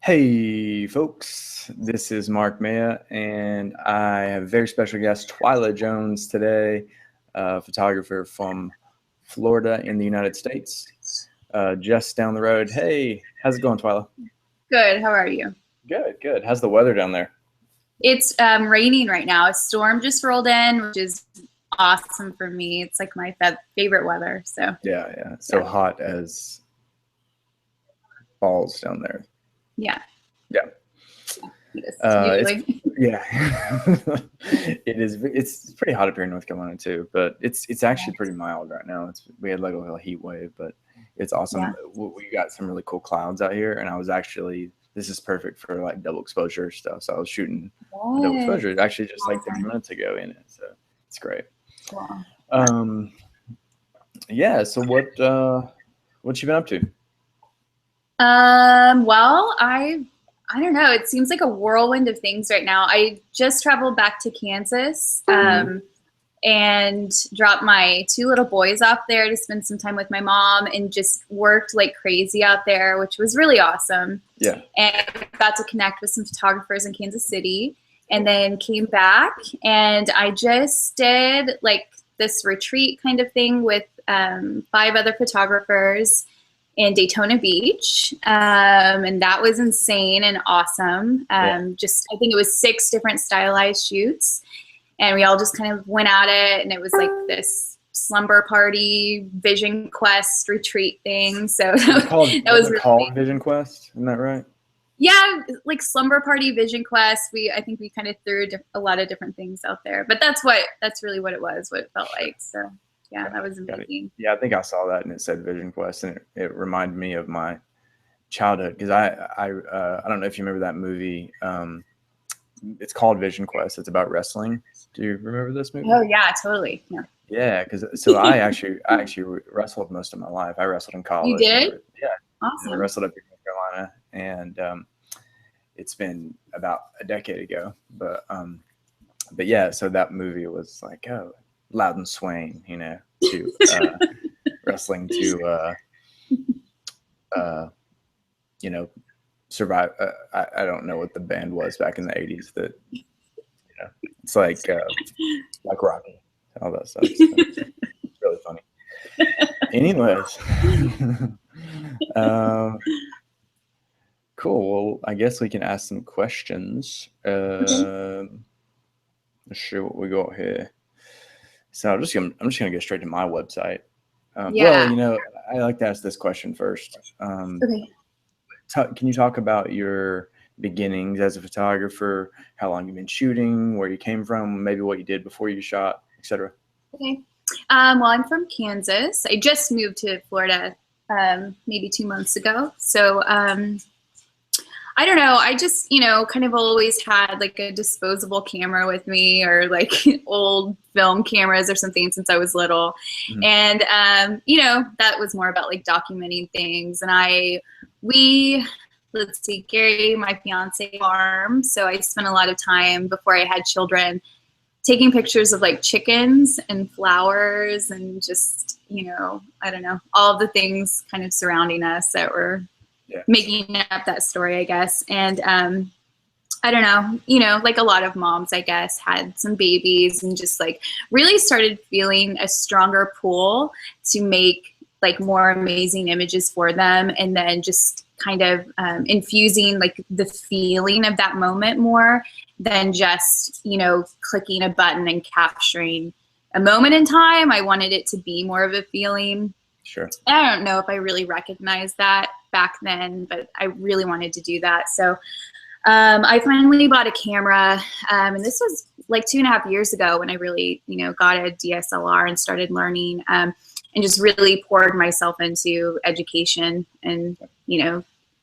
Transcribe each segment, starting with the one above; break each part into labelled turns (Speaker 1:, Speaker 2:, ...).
Speaker 1: Hey folks, this is Mark Maya, and I have a very special guest, Twyla Jones, today, a photographer from Florida in the United States, just down the road. Hey, how's it going, Twyla?
Speaker 2: Good. How are you?
Speaker 1: Good, good. How's the weather down there?
Speaker 2: It's raining right now. A storm just rolled in, which is awesome for me. It's like my favorite weather. So
Speaker 1: Yeah. So hot as balls down there.
Speaker 2: yeah.
Speaker 1: Yeah.
Speaker 2: Usually.
Speaker 1: Yeah, it is. It's pretty hot up here in North Carolina too, but it's actually pretty mild right now. We had like a little heat wave, but it's awesome.
Speaker 2: Yeah.
Speaker 1: We got some really cool clouds out here, and this is perfect for like double exposure stuff. So I was shooting double exposure actually just like 30 minutes ago in it, so it's great.
Speaker 2: Wow.
Speaker 1: Yeah. So what you been up to?
Speaker 2: Well, I don't know. It seems like a whirlwind of things right now. I just traveled back to Kansas, and dropped my two little boys off there to spend some time with my mom, and just worked like crazy out there, which was really awesome.
Speaker 1: Yeah.
Speaker 2: And got to connect with some photographers in Kansas City, and then came back, and I just did like this retreat kind of thing with 5 other photographers in Daytona Beach, and that was insane and awesome. Just I think it was 6 different stylized shoots, and we all just kind of went at it, and it was like this slumber party vision quest retreat thing. So that was really
Speaker 1: called Vision Quest, isn't that right?
Speaker 2: Yeah, like slumber party vision quest. I think we kind of threw a lot of different things out there, but that's really what it was, what it felt like. So yeah, that was amazing.
Speaker 1: Yeah, I think I saw that and it said Vision Quest, and it reminded me of my childhood because I don't know if you remember that movie. It's called Vision Quest. It's about wrestling. Do you remember this movie?
Speaker 2: Oh yeah, totally. Yeah.
Speaker 1: Yeah, because I actually wrestled most of my life. I wrestled in college.
Speaker 2: You did?
Speaker 1: Yeah.
Speaker 2: Awesome.
Speaker 1: I wrestled up in North Carolina, and it's been about a decade ago. But yeah, so that movie was like, oh, Loudon Swain, to wrestling to survive. I don't know what the band was back in the 80s that it's like Rocky, all that stuff. So it's really funny. Anyways, cool. Well, I guess we can ask some questions. Let's see what we got here. So I'm just gonna go straight to my website. Well, I like to ask this question first.
Speaker 2: Okay.
Speaker 1: Can you talk about your beginnings as a photographer? How long you've been shooting? Where you came from? Maybe what you did before you shot, etc.
Speaker 2: Okay. Well, I'm from Kansas. I just moved to Florida maybe 2 months ago. So I don't know. I just, kind of always had like a disposable camera with me, or like old film cameras or something since I was little. And, that was more about like documenting things. And let's see, Gary, my fiance, farm. So I spent a lot of time before I had children taking pictures of like chickens and flowers and just, I don't know, all of the things kind of surrounding us that were making up that story, I guess. And I don't know, like a lot of moms, I guess, had some babies and just like really started feeling a stronger pull to make like more amazing images for them, and then just kind of infusing like the feeling of that moment more than just, clicking a button and capturing a moment in time. I wanted it to be more of a feeling.
Speaker 1: Sure.
Speaker 2: I don't know if I really recognized that back then, but I really wanted to do that. So I finally bought a camera, and this was like 2.5 years ago when I really, got a DSLR and started learning, and just really poured myself into education and,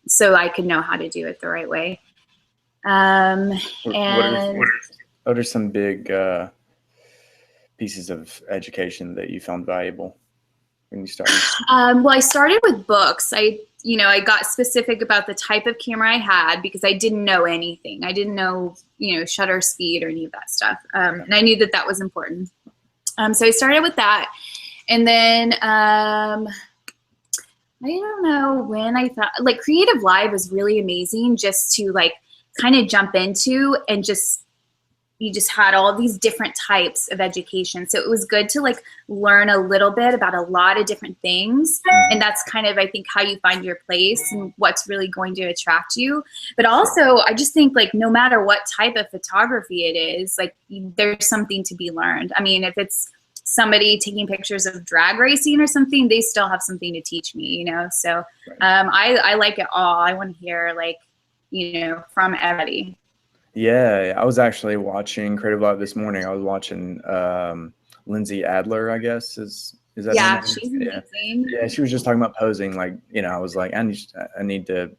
Speaker 2: so I could know how to do it the right way.
Speaker 1: What are some big pieces of education that you found valuable when you started?
Speaker 2: Well, I started with books. I got specific about the type of camera I had because I didn't know anything. I didn't know, shutter speed or any of that stuff. And I knew that was important. So I started with that. And then I don't know when I thought, like, Creative Live was really amazing just to like kind of jump into, and you just had all these different types of education. So it was good to like learn a little bit about a lot of different things. And that's kind of, I think, how you find your place and what's really going to attract you. But also, I just think like no matter what type of photography it is, like there's something to be learned. I mean, if it's somebody taking pictures of drag racing or something, they still have something to teach me, you know? So I like it all. I want to hear like, you know, from everybody.
Speaker 1: Yeah, I was actually watching Creative Live this morning. I was watching Lindsay Adler, I guess is that her name?
Speaker 2: She's amazing.
Speaker 1: Yeah, she was just talking about posing. Like, you know, I was like, I need to,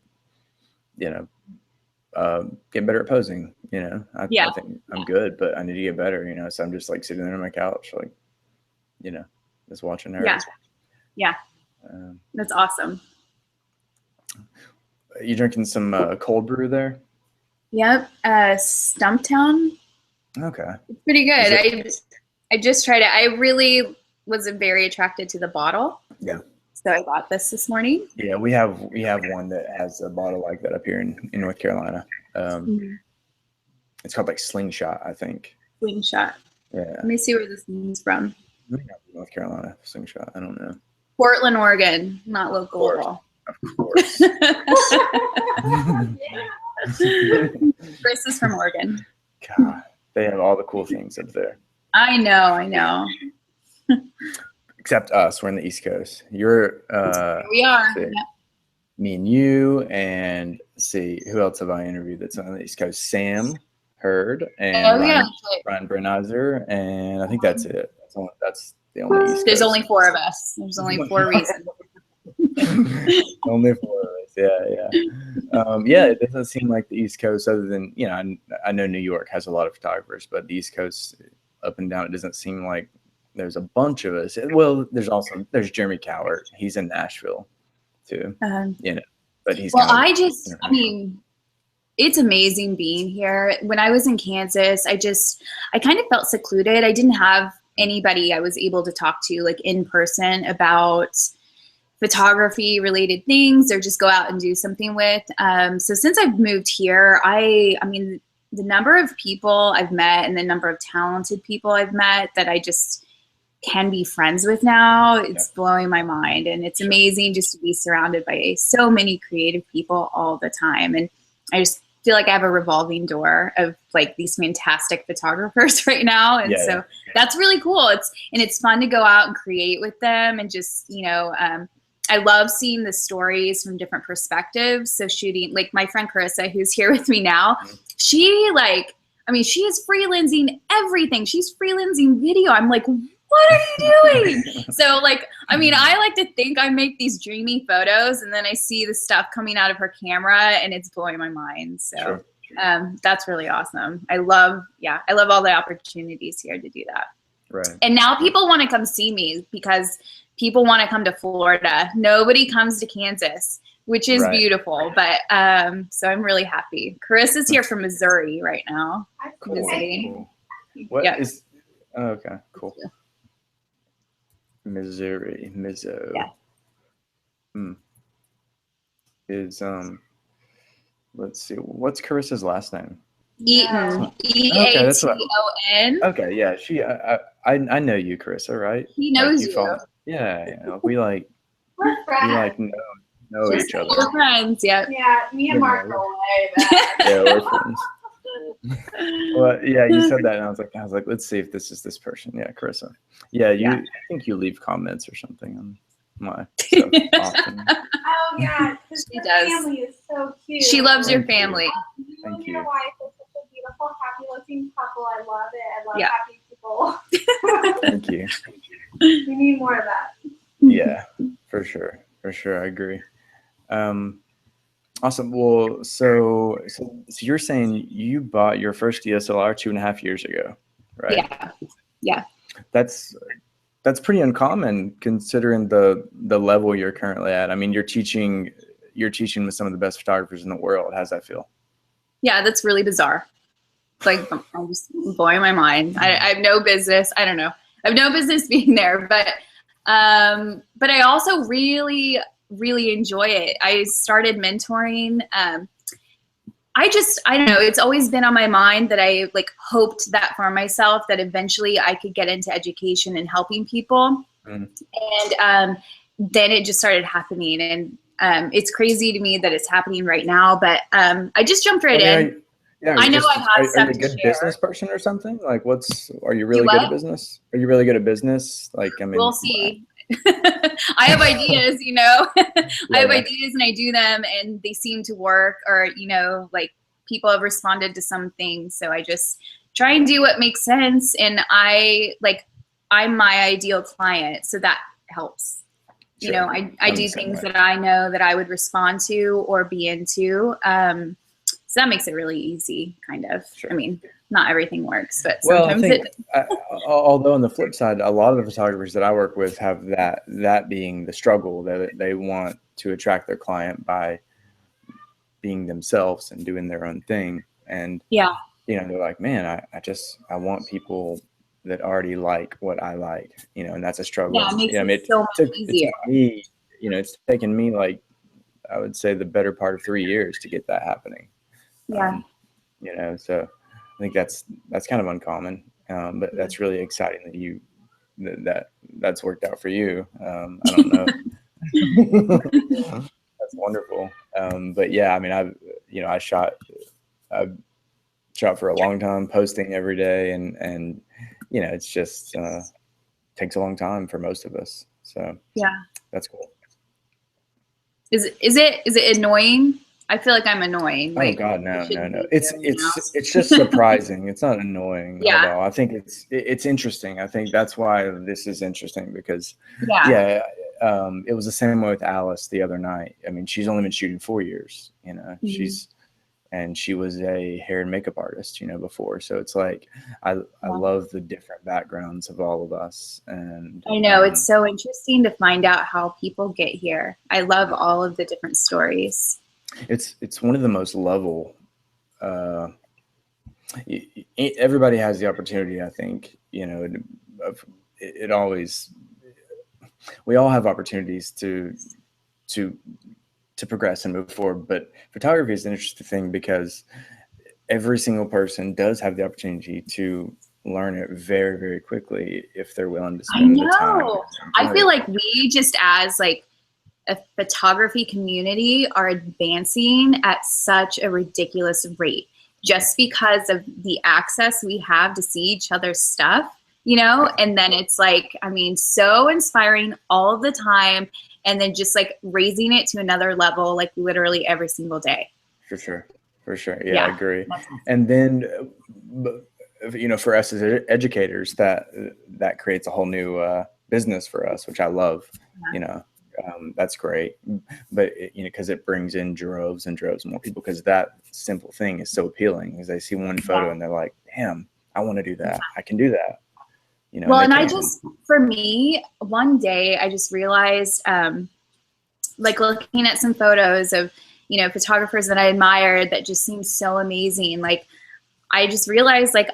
Speaker 1: you know, get better at posing. You know, I think I'm good, but I need to get better. You know, so I'm just like sitting there on my couch, like, you know, just watching her.
Speaker 2: Yeah, that's awesome.
Speaker 1: You drinking some cold brew there?
Speaker 2: Yep, Stumptown.
Speaker 1: Okay.
Speaker 2: It's pretty good. I just tried it. I really was very attracted to the bottle.
Speaker 1: Yeah.
Speaker 2: So I got this morning.
Speaker 1: Yeah, we have one that has a bottle like that up here in North Carolina. It's called like Slingshot, I think.
Speaker 2: Slingshot.
Speaker 1: Yeah.
Speaker 2: Let me see where this is from.
Speaker 1: North Carolina, Slingshot. I don't know.
Speaker 2: Portland, Oregon, not local at all.
Speaker 1: Of course.
Speaker 2: Chris is from Oregon.
Speaker 1: God, they have all the cool things up there.
Speaker 2: I know.
Speaker 1: Except us, we're in the East Coast. You're
Speaker 2: we are.
Speaker 1: Me and you, and see who else have I interviewed that's on the East Coast? Sam Hurd and Ryan Brenizer, and I think that's it. That's the only East Coast.
Speaker 2: There's only 4 of us. There's only 4 reasons.
Speaker 1: Only 4 of us. Yeah. It doesn't seem like the East Coast, other than, you know, I know New York has a lot of photographers, but the East Coast up and down, it doesn't seem like there's a bunch of us. Well, there's Jeremy Cowart. He's in Nashville too. You know, but he's
Speaker 2: I mean, it's amazing being here. When I was in Kansas, I kind of felt secluded. I didn't have anybody I was able to talk to like in person about photography related things or just go out and do something with. So since I've moved here, I mean, the number of people I've met and the number of talented people I've met that I just can be friends with now, it's blowing my mind. And it's amazing just to be surrounded by so many creative people all the time. And I just feel like I have a revolving door of like these fantastic photographers right now. And so that's really cool. It's fun to go out and create with them and just, you know, I love seeing the stories from different perspectives. So shooting, like my friend Carissa, who's here with me now, she is freelancing everything. She's freelancing video. I'm like, what are you doing? So like, I mean, I like to think I make these dreamy photos and then I see the stuff coming out of her camera and it's blowing my mind. So that's really awesome. I love all the opportunities here to do that.
Speaker 1: Right.
Speaker 2: And now people want to come see me because people want to come to Florida. Nobody comes to Kansas, which is beautiful. But so I'm really happy. Carissa's here from Missouri right now.
Speaker 1: Cool. What is? Oh, okay, cool. Missouri, Mizzo.
Speaker 2: Yeah.
Speaker 1: Is let's see. What's Carissa's last name?
Speaker 2: Eaton. E-A-T-O-N.
Speaker 1: Okay, yeah. I know you, Carissa, right?
Speaker 2: He knows you.
Speaker 1: Yeah. We like know each other.
Speaker 2: We're friends, yeah.
Speaker 3: Yeah, me and Mark are way back.
Speaker 1: Yeah, we're friends. Well, yeah, you said that, and I was like, let's see if this is this person. Yeah, Carissa. Yeah, I think you leave comments or something on my stuff often.
Speaker 3: Oh yeah,
Speaker 2: she does.
Speaker 3: Family is so cute.
Speaker 2: She loves your family.
Speaker 3: Thank you. Your wife is such a beautiful, happy-looking couple. I love it. I love happy people.
Speaker 1: Thank you.
Speaker 3: We need more of that.
Speaker 1: Yeah, for sure. I agree. Awesome. Well, so you're saying you bought your first DSLR 2.5 years ago, right?
Speaker 2: Yeah.
Speaker 1: That's pretty uncommon considering the level you're currently at. I mean, you're teaching with some of the best photographers in the world. How's that feel?
Speaker 2: Yeah, that's really bizarre. Like, I'm just blowing my mind. I have no business. I don't know. I have no business being there, but I also really really enjoy it. I started mentoring. I don't know, it's always been on my mind that I like hoped that for myself that eventually I could get into education and helping people. And then it just started happening, and it's crazy to me that it's happening right now, but I just jumped right in. I know I have stuff to share. Are you a good
Speaker 1: business person or something? Like are you really good at business? Are you really good at business? Like, I mean,
Speaker 2: we'll see. I have ideas, you know, I have ideas and I do them and they seem to work, or, you know, like people have responded to some things. So I just try and do what makes sense. And I'm my ideal client. So that helps. Sure. You know, I do things that I know that I would respond to or be into. So that makes it really easy, kind of. Sure. I mean, not everything works, but sometimes
Speaker 1: although on the flip side, a lot of the photographers that I work with have that being the struggle, that they want to attract their client by being themselves and doing their own thing. And, you know, they're like, man, I want people that already like what I like, you know, and that's a struggle.
Speaker 2: Yeah, it makes it so much easier.
Speaker 1: It's taken me, like, I would say the better part of 3 years to get that happening.
Speaker 2: Yeah.
Speaker 1: You know, so I think that's kind of uncommon, but that's really exciting that that's worked out for you. I don't know. That's wonderful. But yeah, I mean, I shot for a long time, posting every day, and you know, it's just takes a long time for most of us. So
Speaker 2: yeah,
Speaker 1: that's cool.
Speaker 2: Is it annoying? I feel like I'm annoying.
Speaker 1: Oh God, no. It's just surprising. It's not annoying at all. I think it's interesting. I think that's why this is interesting, because it was the same way with Alice the other night. I mean, she's only been shooting 4 years, you know. She was a hair and makeup artist, you know, before. So it's like I love the different backgrounds of all of us. And
Speaker 2: I know it's so interesting to find out how people get here. I love all of the different stories.
Speaker 1: It's one of the most level. Everybody has the opportunity, I think, you know, it always, we all have opportunities to progress and move forward, but photography is an interesting thing because every single person does have the opportunity to learn it very, very quickly if they're willing to spend the time.
Speaker 2: I feel like we just, as like a photography community, are advancing at such a ridiculous rate just because of the access we have to see each other's stuff, you know? And then it's like, I mean, so inspiring all the time. And then just like raising it to another level, like literally every single day.
Speaker 1: For sure. Yeah, I agree. And then, you know, for us as educators, that creates a whole new business for us, which I love. You know, that's great. But you know, because it brings in droves and droves more people, because that simple thing is so appealing. Because they see one photo and they're like, "Damn, I want to do that. I can do that." You know,
Speaker 2: well, and for me, one day I just realized, like looking at some photos of, you know, photographers that I admired that just seemed so amazing. Like, I just realized, like,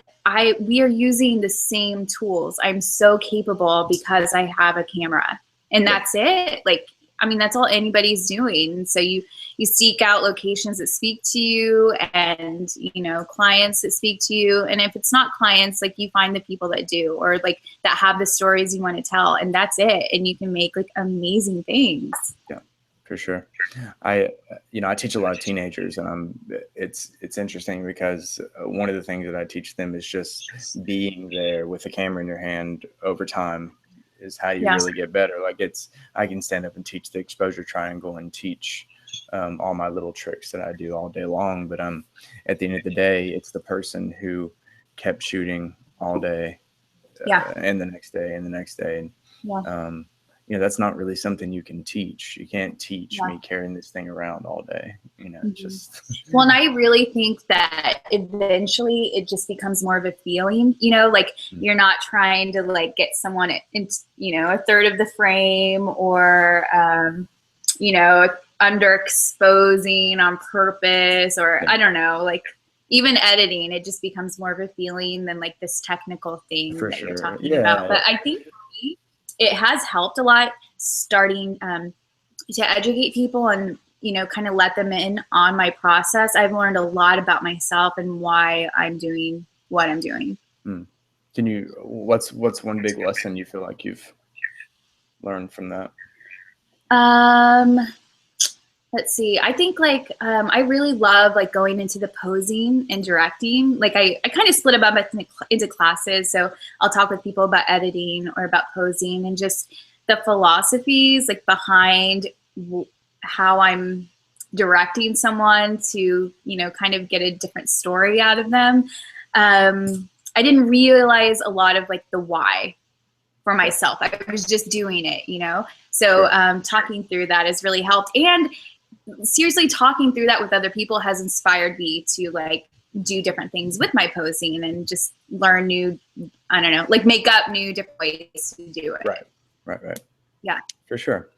Speaker 2: we are using the same tools. I'm so capable because I have a camera, and that's it. Like, I mean, that's all anybody's doing. So you seek out locations that speak to you, and, you know, clients that speak to you. And if it's not clients, like, you find the people that do, or like that have the stories you want to tell, and that's it. And you can make like amazing things.
Speaker 1: Yeah, for sure. I teach a lot of teenagers, and it's interesting because one of the things that I teach them is just being there with a camera in your hand over time is how you really get better. Like, I can stand up and teach the exposure triangle and teach all my little tricks that I do all day long. But at the end of the day, it's the person who kept shooting all day and the next day and the next day. And, you know, that's not really something you can teach. You can't teach me carrying this thing around all day, you know, just.
Speaker 2: Well, and I really think that eventually it just becomes more of a feeling, you know, like you're not trying to like get someone in, you know, a third of the frame, or, you know, underexposing on purpose, or I don't know, like even editing, it just becomes more of a feeling than like this technical thing that you're talking about. But I think for me, it has helped a lot starting to educate people and, you know, kind of let them in on my process, I've learned a lot about myself and why I'm doing what I'm doing.
Speaker 1: Can you, what's one big lesson you feel like you've learned from that?
Speaker 2: Let's see. I think like I really love like going into the posing and directing. Like I kind of split them up into classes. So I'll talk with people about editing or about posing and just the philosophies like behind how I'm directing someone to, you know, kind of get a different story out of them. I didn't realize a lot of like the why for myself. I was just doing it, you know? So talking through that has really helped. And seriously, talking through that with other people has inspired me to like do different things with my posing and just learn new, I don't know, like make up new different ways to do it.
Speaker 1: Right.
Speaker 2: Yeah.
Speaker 1: For sure.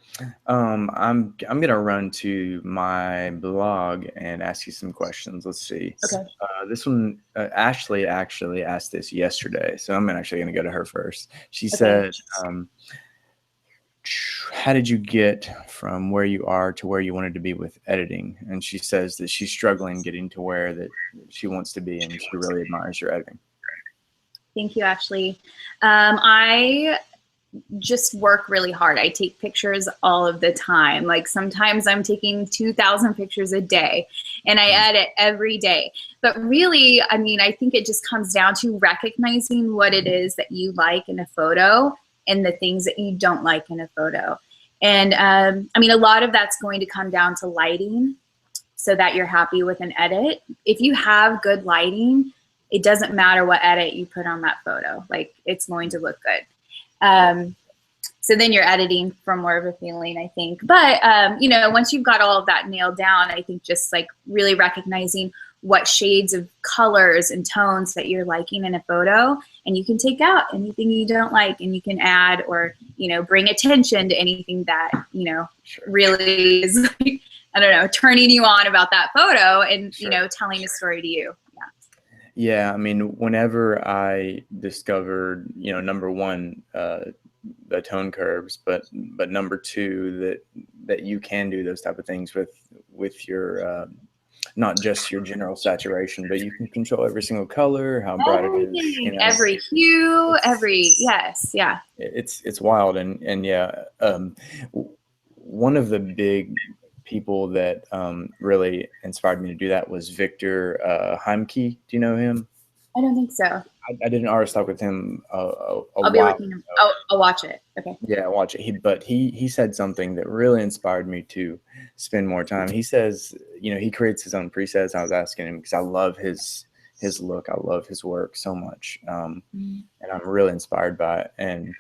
Speaker 1: I'm gonna run to my blog and ask you some questions. Let's see.
Speaker 2: Okay.
Speaker 1: This one, Ashley actually asked this yesterday, so I'm actually gonna go to her first. She said, how did you get from where you are to where you wanted to be with editing? And she says that she's struggling getting to where that she wants to be, and she really admires your editing.
Speaker 2: Thank you, Ashley. I just work really hard. I take pictures all of the time. Like sometimes I'm taking 2,000 pictures a day and I edit every day. But really, I mean, I think it just comes down to recognizing what it is that you like in a photo and the things that you don't like in a photo. And I mean, a lot of that's going to come down to lighting so that you're happy with an edit. If you have good lighting, it doesn't matter what edit you put on that photo. Like it's going to look good. So then you're editing for more of a feeling, I think. But, you know, once you've got all of that nailed down, I think just like really recognizing what shades of colors and tones that you're liking in a photo, and you can take out anything you don't like and you can add or, you know, bring attention to anything that, you know, really is, I don't know, turning you on about that photo and, you know, telling a story to you.
Speaker 1: Yeah, I mean, whenever I discovered, you know, number one, the tone curves, but number two, that you can do those type of things with your not just your general saturation, but you can control every single color, how bright it is, you know,
Speaker 2: every hue,
Speaker 1: it's wild, and yeah, one of the big people that really inspired me to do that was Victor Heimke. Do you know him?
Speaker 2: I don't think so.
Speaker 1: I did an artist talk with him a
Speaker 2: I'll be looking him. I'll watch it. Okay.
Speaker 1: Yeah, watch it. He said something that really inspired me to spend more time. He says, you know, he creates his own presets. I was asking him because I love his look. I love his work so much, and I'm really inspired by it. And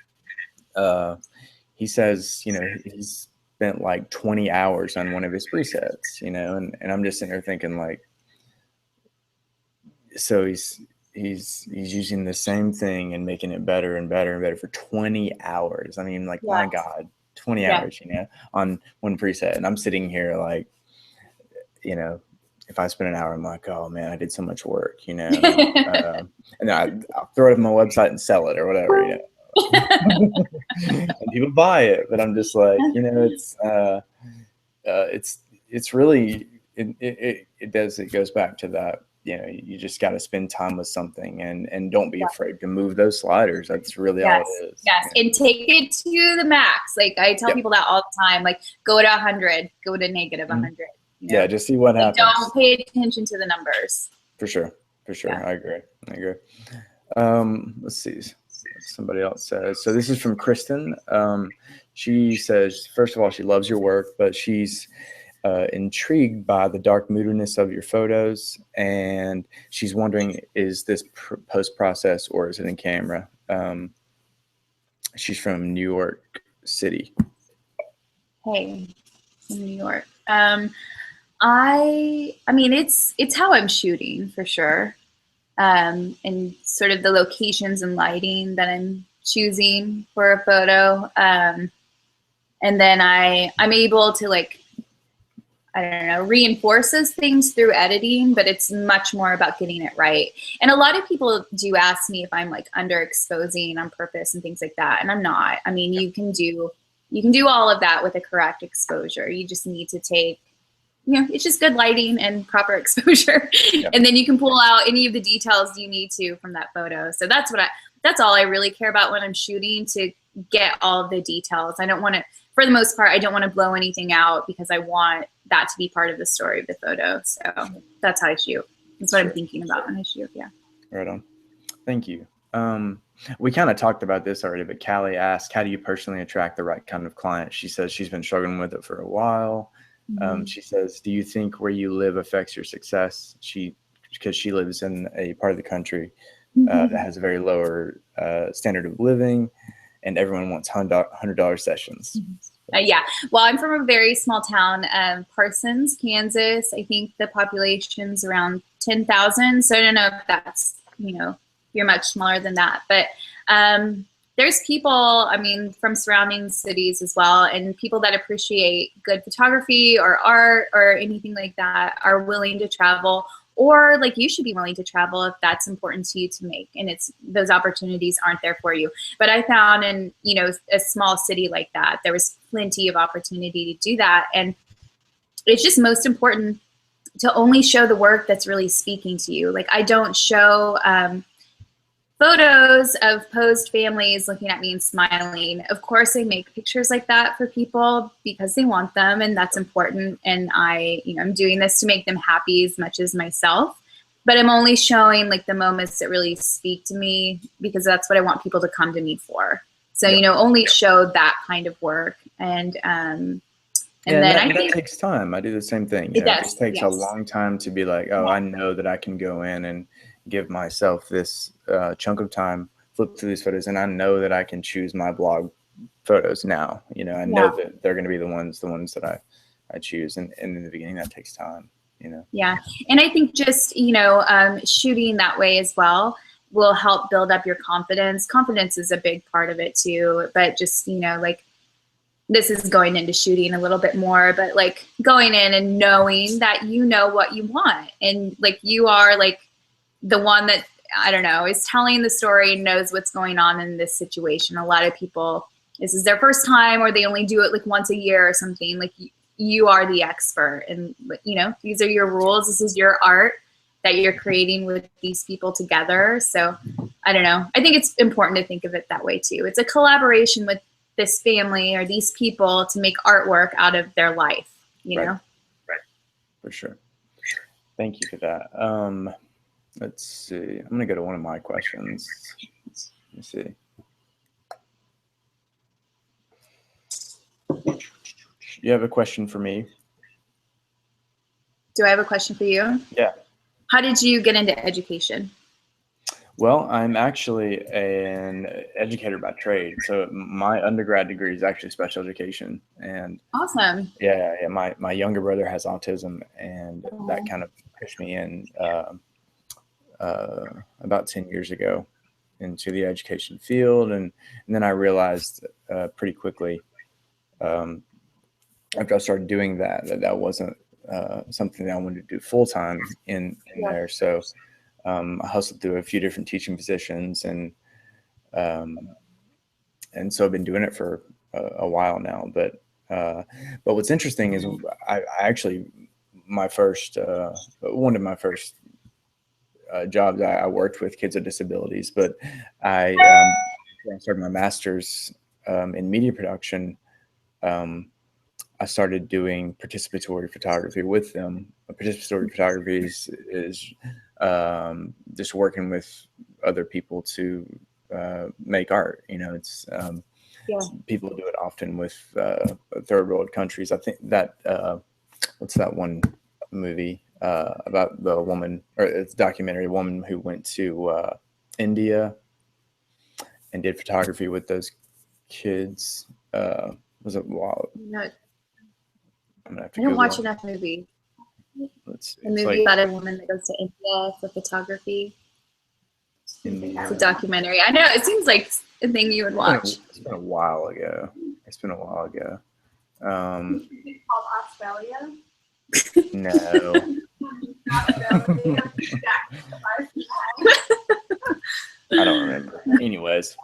Speaker 1: he says, you know, he's spent like 20 hours on one of his presets, you know, and I'm just sitting there thinking like, so he's using the same thing and making it better and better and better for 20 hours. I mean, like, my God, 20 hours, you know, on one preset. And I'm sitting here like, you know, if I spend an hour, I'm like, oh man, I did so much work, you know, and I'll throw it on my website and sell it or whatever, you know. And people buy it, but I'm just like, you know, it's really, it goes back to that, you know, you just got to spend time with something and don't be afraid to move those sliders. That's really all it is.
Speaker 2: Yes. And take it to the max. Like I tell people that all the time, like go to 100, go to negative 100. You know?
Speaker 1: Yeah. Just see what happens.
Speaker 2: Don't pay attention to the numbers.
Speaker 1: For sure. Yeah. I agree. Let's see. Somebody else says, so this is from Kristen. She says, first of all, she loves your work, but she's intrigued by the dark moodiness of your photos, and she's wondering, is this post process or is it in camera? She's from New York City.
Speaker 2: Hey, from New York. I mean, it's how I'm shooting for sure. And sort of the locations and lighting that I'm choosing for a photo. And then I'm able to like, I don't know, reinforce those things through editing, but it's much more about getting it right. And a lot of people do ask me if I'm like underexposing on purpose and things like that. And I'm not. I mean, you can do you can do all of that with a correct exposure. You just need to take, it's just good lighting and proper exposure. Yeah. And then you can pull out any of the details you need to from that photo. So that's all I really care about when I'm shooting, to get all of the details. I don't want to, for the most part, I don't want to blow anything out, because I want that to be part of the story of the photo. So that's how I shoot. That's what I'm thinking about when I shoot. Yeah.
Speaker 1: Right on. Thank you. We kind of talked about this already, but Callie asked, how do you personally attract the right kind of client? She says she's been struggling with it for a while. She says, do you think where you live affects your success? Because she lives in a part of the country that has a very lower standard of living, and everyone wants $100 sessions.
Speaker 2: Yeah. Well, I'm from a very small town, Parsons, Kansas. I think the population's around 10,000. So I don't know if that's, you're much smaller than that. But there's people, from surrounding cities as well, and people that appreciate good photography or art or anything like that are willing to travel, or like you should be willing to travel if that's important to you to make, and those opportunities aren't there for you. But I found in, a small city like that, there was plenty of opportunity to do that. And it's just most important to only show the work that's really speaking to you. Like, I don't show photos of posed families looking at me and smiling. Of course, I make pictures like that for people because they want them, and that's important. And I'm doing this to make them happy as much as myself. But I'm only showing like the moments that really speak to me, because that's what I want people to come to me for. So, only show that kind of work. And then
Speaker 1: that takes time. I do the same thing. It just takes a long time to be like, oh, I know that I can go in and give myself this chunk of time, flip through these photos, and I know that I can choose my blog photos now. I know that they're going to be the ones that I choose, and in the beginning that takes time.
Speaker 2: Yeah, and I think just shooting that way as well will help build up your confidence. Confidence is a big part of it too, but just like, this is going into shooting a little bit more, but like going in and knowing that you know what you want, and like you are like the one that, I don't know, is telling the story and knows what's going on in this situation. A lot of people, this is their first time, or they only do it like once a year or something. Like, you are the expert, and these are your rules. This is your art that you're creating with these people together. So I don't know. I think it's important to think of it that way too. It's a collaboration with this family or these people to make artwork out of their life, you know?
Speaker 1: Right. For sure. Thank you for that. Let's see. I'm going to go to one of my questions. Let me see. You have a question for me?
Speaker 2: Do I have a question for you?
Speaker 1: Yeah.
Speaker 2: How did you get into education?
Speaker 1: Well, I'm actually an educator by trade. So my undergrad degree is actually special education. And
Speaker 2: awesome.
Speaker 1: Yeah. My younger brother has autism, and that kind of pushed me in about 10 years ago into the education field. And then I realized pretty quickly after I started doing that wasn't something that I wanted to do full time in there. So I hustled through a few different teaching positions, and so I've been doing it for a while now. But what's interesting is I actually one of my first jobs, I worked with kids with disabilities, but when I started my master's in media production, I started doing participatory photography with them. Participatory photography is just working with other people to make art. It's people do it often with third world countries. I think that what's that one movie about the woman, or it's a documentary, woman who went to India and did photography with those kids. Was it wild?
Speaker 2: No.
Speaker 1: I
Speaker 2: don't watch enough movies.
Speaker 1: Let's see.
Speaker 2: A movie about a woman that goes to India for photography. It's a documentary. I know, it seems like a thing you would watch.
Speaker 1: It's been a while ago. It's
Speaker 3: called Australia?
Speaker 1: No. I don't remember. Anyways,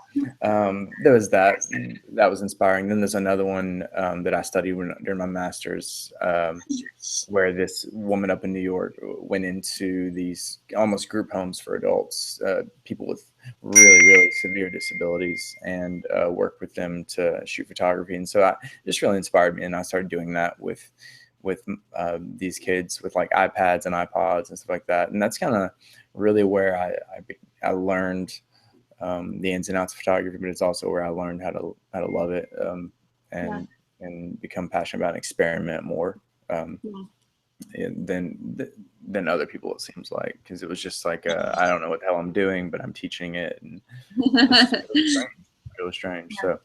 Speaker 1: there was that was inspiring. Then there's another one that I studied during my master's, where this woman up in New York went into these almost group homes for adults, people with really severe disabilities, and worked with them to shoot photography. And so it just really inspired me, and I started doing that with these kids with like iPads and iPods and stuff like that. And that's kind of really where I learned the ins and outs of photography, but it's also where I learned how to love it, and become passionate about and experiment more than other people, it seems like, because it was just like I don't know what the hell I'm doing, but I'm teaching it, and it was strange. So,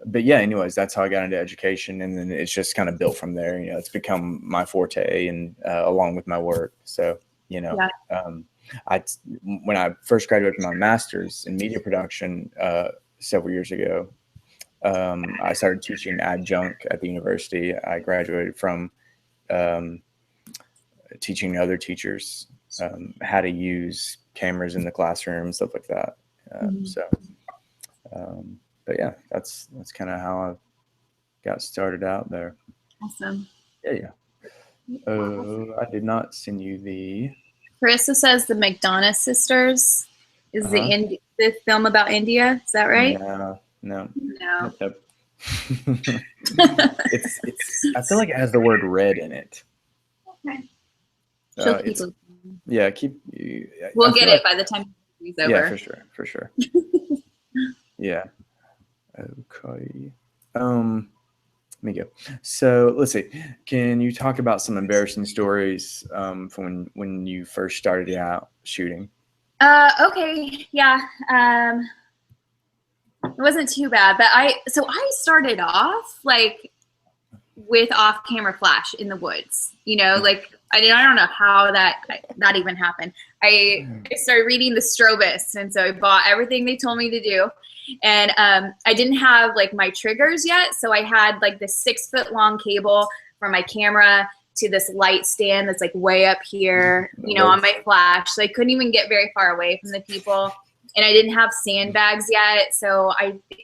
Speaker 1: but yeah, anyways, that's how I got into education, and then it's just kind of built from there. You know, it's become my forte, and along with my work. So, you know, when I first graduated from my master's in media production several years ago, I started teaching adjunct at the university. I graduated from teaching other teachers how to use cameras in the classroom, stuff like that. But yeah, that's kind of how I got started out there.
Speaker 2: Awesome.
Speaker 1: Yeah. I did not send you the.
Speaker 2: Carissa says the McDonough sisters is the film about India. Is that right?
Speaker 1: No.
Speaker 2: Nope.
Speaker 1: It's. I feel like it has the word red in it.
Speaker 2: Okay.
Speaker 1: Yeah.
Speaker 2: We'll get it by the time it's over.
Speaker 1: Yeah, for sure. Yeah. Okay. Let me go. So let's see. Can you talk about some embarrassing stories from when you first started out shooting?
Speaker 2: Okay. Yeah. It wasn't too bad, but I started off like with off-camera flash in the woods. You know, like I don't know how that even happened. I started reading the Strobus, and so I bought everything they told me to do. And I didn't have like my triggers yet, so I had like this 6-foot long cable from my camera to this light stand that's like way up here, you know, on my flash. So I couldn't even get very far away from the people, and I didn't have sandbags yet. So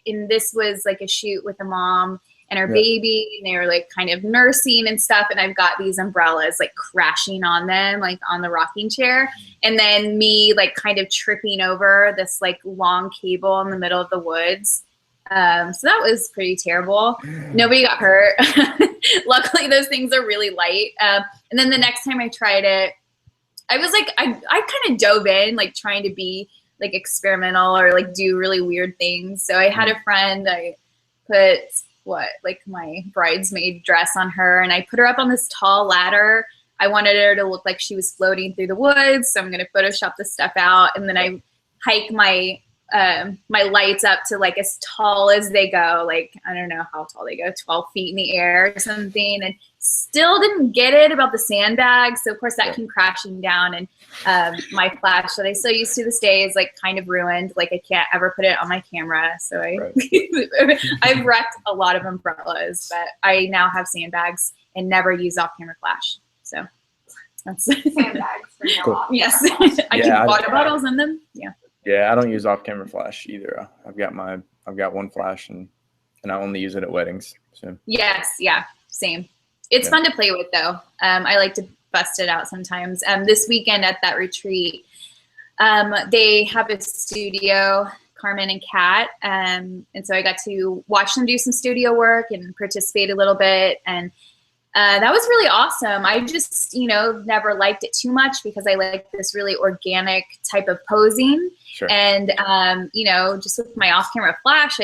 Speaker 2: this was like a shoot with a mom and her baby, and they were like kind of nursing and stuff. And I've got these umbrellas like crashing on them, like on the rocking chair. And then me like kind of tripping over this like long cable in the middle of the woods. So that was pretty terrible. Nobody got hurt. Luckily those things are really light. And then the next time I tried it, I was like, I kind of dove in, like trying to be like experimental or like do really weird things. So I had a friend, I put like my bridesmaid dress on her, and I put her up on this tall ladder. I wanted her to look like she was floating through the woods, so I'm going to Photoshop this stuff out, and then I hike my my lights up to like as tall as they go, like I don't know how tall they go, 12 feet in the air or something, and still didn't get it about the sandbags. So of course that came crashing down, and my flash that I still use to this day is like kind of ruined. Like I can't ever put it on my camera. So I've wrecked a lot of umbrellas, but I now have sandbags and never use off-camera flash. So that's
Speaker 3: sandbags for no
Speaker 2: yes. I keep water bottles in them.
Speaker 1: Yeah, I don't use off-camera flash either. I've got one flash, and I only use it at weddings. So
Speaker 2: yes, same. It's fun to play with though. I like to bust it out sometimes. This weekend at that retreat, they have a studio, Carmen and Kat, and so I got to watch them do some studio work and participate a little bit, and that was really awesome. I just, never liked it too much because I like this really organic type of posing.
Speaker 1: Sure.
Speaker 2: And, just with my off-camera flash,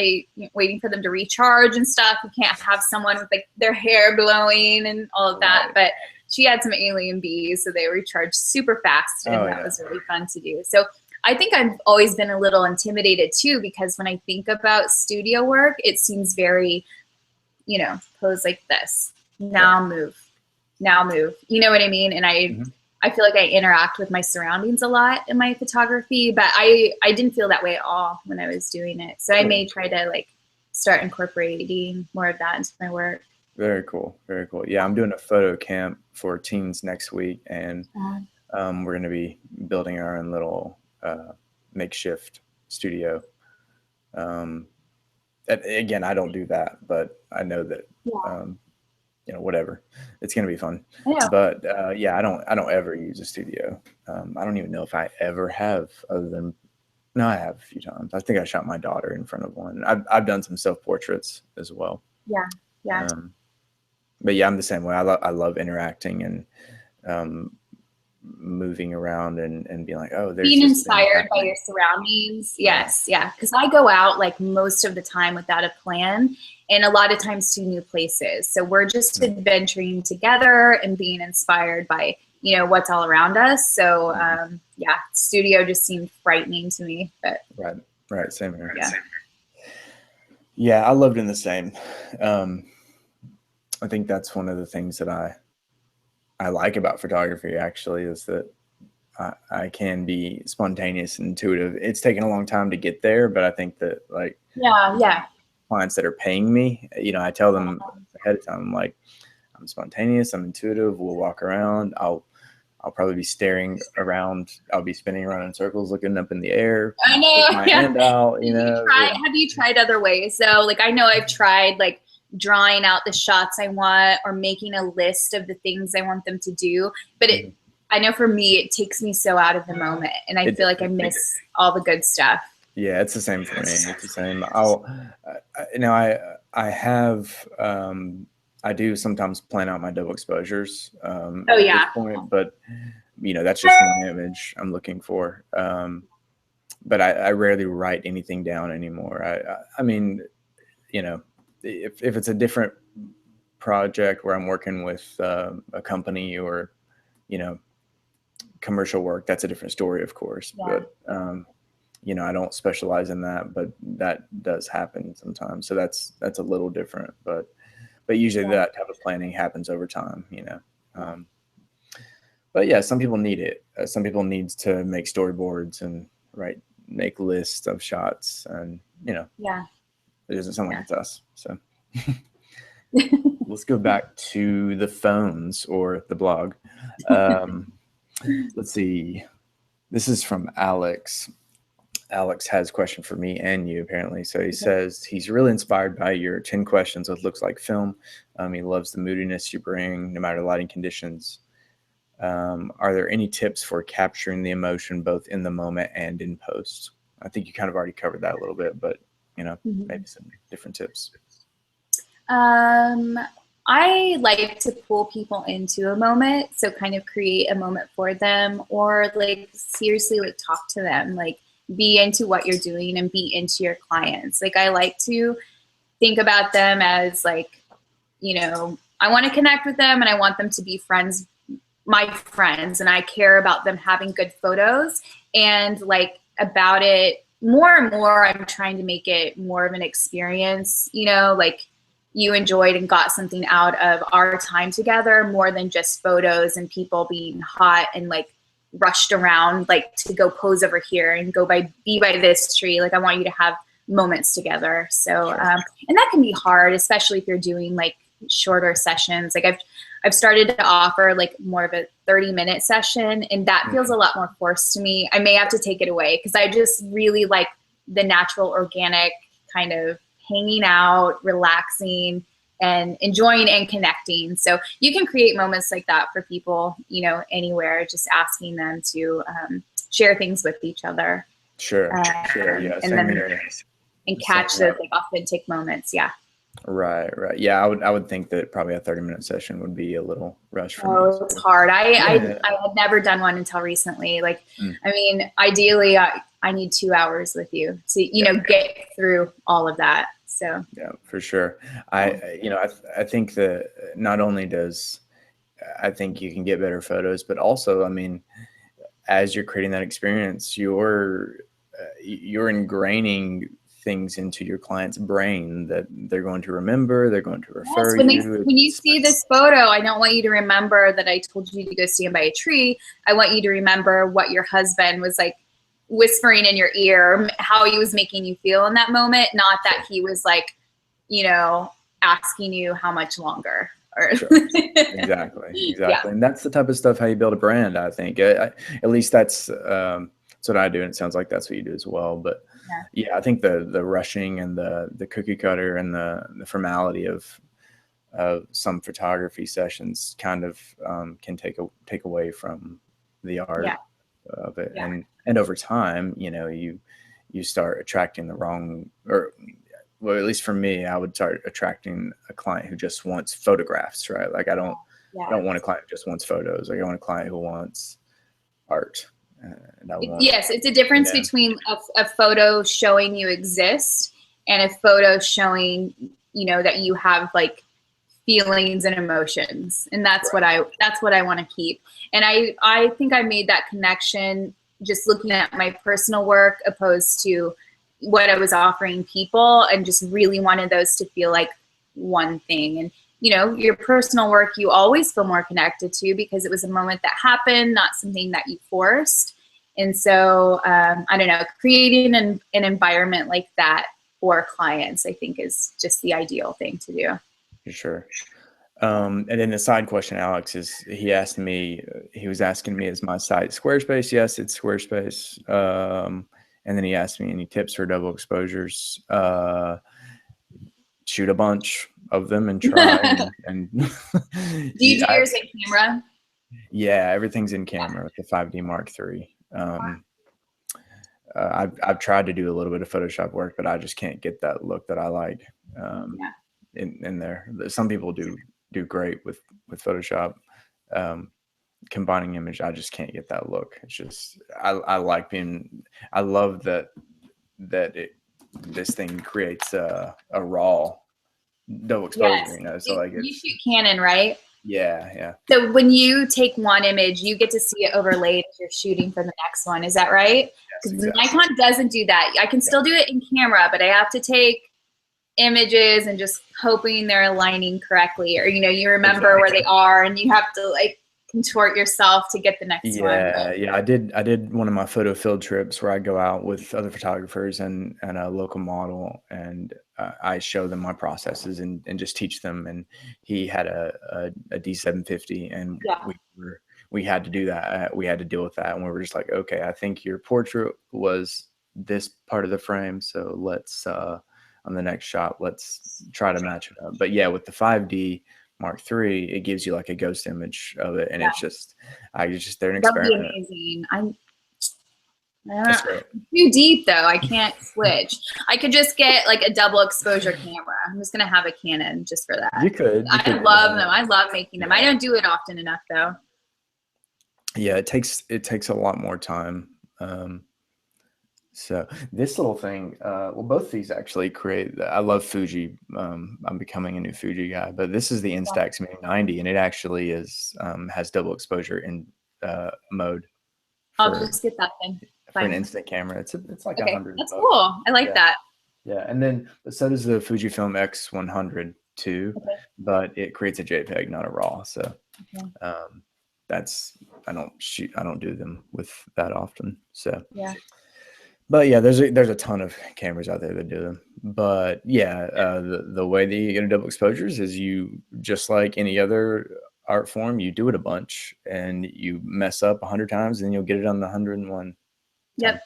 Speaker 2: waiting for them to recharge and stuff. You can't have someone with like their hair blowing and all of that. But she had some alien bees, so they recharged super fast, and that was really fun to do. So I think I've always been a little intimidated too, because when I think about studio work, it seems very, pose like this. Now move. You know what I mean? And I feel like I interact with my surroundings a lot in my photography, but I didn't feel that way at all when I was doing it. So I may try to like start incorporating more of that into my work.
Speaker 1: Very cool. Very cool. Yeah, I'm doing a photo camp for teens next week, and we're going to be building our own little makeshift studio. Again, I don't do that, but I know that, whatever, it's going to be fun. But yeah, I don't ever use a studio. I don't even know if I ever have, other than, no, I have a few times. I think I shot my daughter in front of one. I've done some self-portraits as well.
Speaker 2: Yeah.
Speaker 1: But yeah, I'm the same way. I love interacting and moving around and being like, oh, there's
Speaker 2: being inspired by your surroundings. Yes. Yeah. Because I go out like most of the time without a plan, and a lot of times to new places. So we're just adventuring together and being inspired by, what's all around us. So yeah, studio just seemed frightening to me. But
Speaker 1: right. Same here.
Speaker 2: Yeah.
Speaker 1: Yeah, I love doing the same. I think that's one of the things that I like about photography, actually, is that I can be spontaneous and intuitive. It's taken a long time to get there, but I think that, like, clients that are paying me, I tell them ahead of time, I'm like, I'm spontaneous, I'm intuitive, we'll walk around, I'll probably be staring around, I'll be spinning around in circles, looking up in the air.
Speaker 2: I know.
Speaker 1: My hand out,
Speaker 2: Have you tried other ways? So, like, I know I've tried, like, drawing out the shots I want or making a list of the things I want them to do. But I know for me, it takes me so out of the moment, and I feel like I miss all the good stuff.
Speaker 1: Yeah, it's the same for me. It's the same. I do sometimes plan out my double exposures at this point, but that's just one image I'm looking for. But I rarely write anything down anymore. I mean, if it's a different project where I'm working with a company or, commercial work, that's a different story, of course. But I don't specialize in that, but that does happen sometimes. So that's a little different, but usually that type of planning happens over time, but yeah, some people need it. Some people need to make storyboards and make lists of shots, and it doesn't sound like it's us. So let's go back to the phones or the blog. Let's see. This is from Alex. Alex has a question for me and you, apparently. So he says he's really inspired by your 10 questions with looks like film. He loves the moodiness you bring, no matter lighting conditions. Are there any tips for capturing the emotion both in the moment and in post? I think you kind of already covered that a little bit, but maybe some different tips.
Speaker 2: I like to pull people into a moment, so kind of create a moment for them, or like seriously like talk to them, like be into what you're doing and be into your clients. Like, I like to think about them as like, I want to connect with them and I want them to be friends, my friends, and I care about them having good photos, and like about it more and more, I'm trying to make it more of an experience, like you enjoyed and got something out of our time together more than just photos and people being hot and like rushed around, like to go pose over here and be by this tree. Like, I want you to have moments together. So, and that can be hard, especially if you're doing like shorter sessions. Like I've started to offer like more of a 30-minute session, and that feels a lot more forced to me. I may have to take it away because I just really like the natural, organic kind of hanging out, relaxing, and enjoying and connecting. So you can create moments like that for people, anywhere, just asking them to share things with each other.
Speaker 1: Sure. Yeah.
Speaker 2: And catch those like authentic moments. Yeah.
Speaker 1: Right. Yeah, I would think that probably a 30-minute session would be a little rushed for me.
Speaker 2: It's hard. I had never done one until recently. Like, I mean, ideally, I need 2 hours with you to get through all of that. So
Speaker 1: yeah, for sure. I think that not only I think you can get better photos, but also, I mean, as you're creating that experience, you're ingraining things into your client's brain that they're going to remember, they're going to refer you.
Speaker 2: When you see this photo, I don't want you to remember that I told you to go stand by a tree. I want you to remember what your husband was like whispering in your ear, how he was making you feel in that moment, not that he was like, asking you how much longer.
Speaker 1: Sure. Exactly. Yeah. And that's the type of stuff how you build a brand, I think. At least that's what I do, and it sounds like that's what you do as well. But yeah, I think the rushing and the cookie cutter and the formality of some photography sessions kind of can take away from the art of it. And over time, you know, you start attracting the wrong, or well, at least for me, I would start attracting a client who just wants photographs, right? Like I don't want a client who just wants photos. Like I want a client who wants art. And I want,
Speaker 2: yes, it's a difference between a photo showing you exist and a photo showing, you know, that you have like feelings and emotions, and that's what I want to keep. And I think I made that connection just looking at my personal work opposed to what I was offering people, and just really wanted those to feel like one thing. And you know, your personal work you always feel more connected to because it was a moment that happened, not something that you forced. And so I don't know, creating an environment like that for clients, I think, is just the ideal thing to do.
Speaker 1: For sure. And then the side question, Alex, is he was asking me, is my site Squarespace? Yes, it's Squarespace. And then he asked me any tips for double exposures. Shoot a bunch of them and try. and
Speaker 2: do you do yours in camera?
Speaker 1: Yeah, everything's in camera with the 5D Mark III. I've tried to do a little bit of Photoshop work, but I just can't get that look that I like in there. Some people do great with Photoshop, combining image. I just can't get that look. It's just I love that this thing creates a raw double exposure, you know. So like
Speaker 2: you shoot Canon, right?
Speaker 1: Yeah.
Speaker 2: So when you take one image, you get to see it overlaid as you're shooting for the next one. Is that right?
Speaker 1: Yes, exactly.
Speaker 2: Nikon doesn't do that. I can still do it in camera, but I have to take images and just hoping they're aligning correctly, or you know, you remember where they are, and you have to like contort yourself to get the next one.
Speaker 1: Yeah. I did one of my photo field trips where I go out with other photographers and a local model, and I show them my processes and just teach them. And he had a D750, and we had to do that. We had to deal with that, and we were just like, okay, I think your portrait was this part of the frame, so let's on the next shot, let's try to match it up. But yeah, with the 5D Mark III, it gives you like a ghost image of it, and it's just, they're an experiment.
Speaker 2: That'd be amazing. Too deep though. I can't switch. I could just get like a double exposure camera. I'm just gonna have a Canon just for that.
Speaker 1: You could.
Speaker 2: I love them. I love making them. I don't do it often enough though.
Speaker 1: Yeah, it takes a lot more time. So this little thing, well, both these actually create. I love Fuji. I'm becoming a new Fuji guy, but this is the Instax Mini 90, and it actually has double exposure in mode.
Speaker 2: I'll just get that thing.
Speaker 1: For an instant camera, it's like $100.
Speaker 2: That's cool. I like that.
Speaker 1: Yeah, and then so does the Fujifilm X100 too, but it creates a JPEG, not a RAW. So that's I don't do them with that often. So but yeah, there's a ton of cameras out there that do them. But yeah, the way that you get a double exposures is you, just like any other art form, you do it a bunch and you mess up 100 times, and then you'll get it on the 101.
Speaker 2: Yep.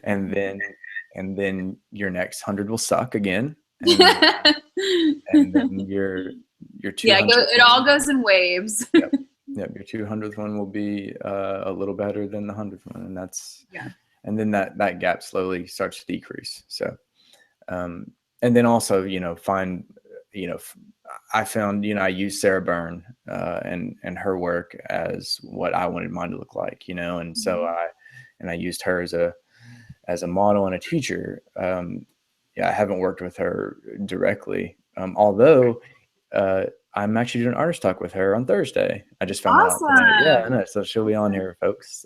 Speaker 1: And then your next 100 will suck again, and then your 200th
Speaker 2: it all goes in waves.
Speaker 1: Yep, your 200th one will be a little better than the 100th one, and that's and then that gap slowly starts to decrease. So and then also, you know, I found, you know, I used Sarah Byrne and her work as what I wanted mine to look like, you know, and so I used her as a model and a teacher. I haven't worked with her directly, although I'm actually doing artist talk with her on Thursday. I just found out today. Yeah, I know. So she'll be on here, folks.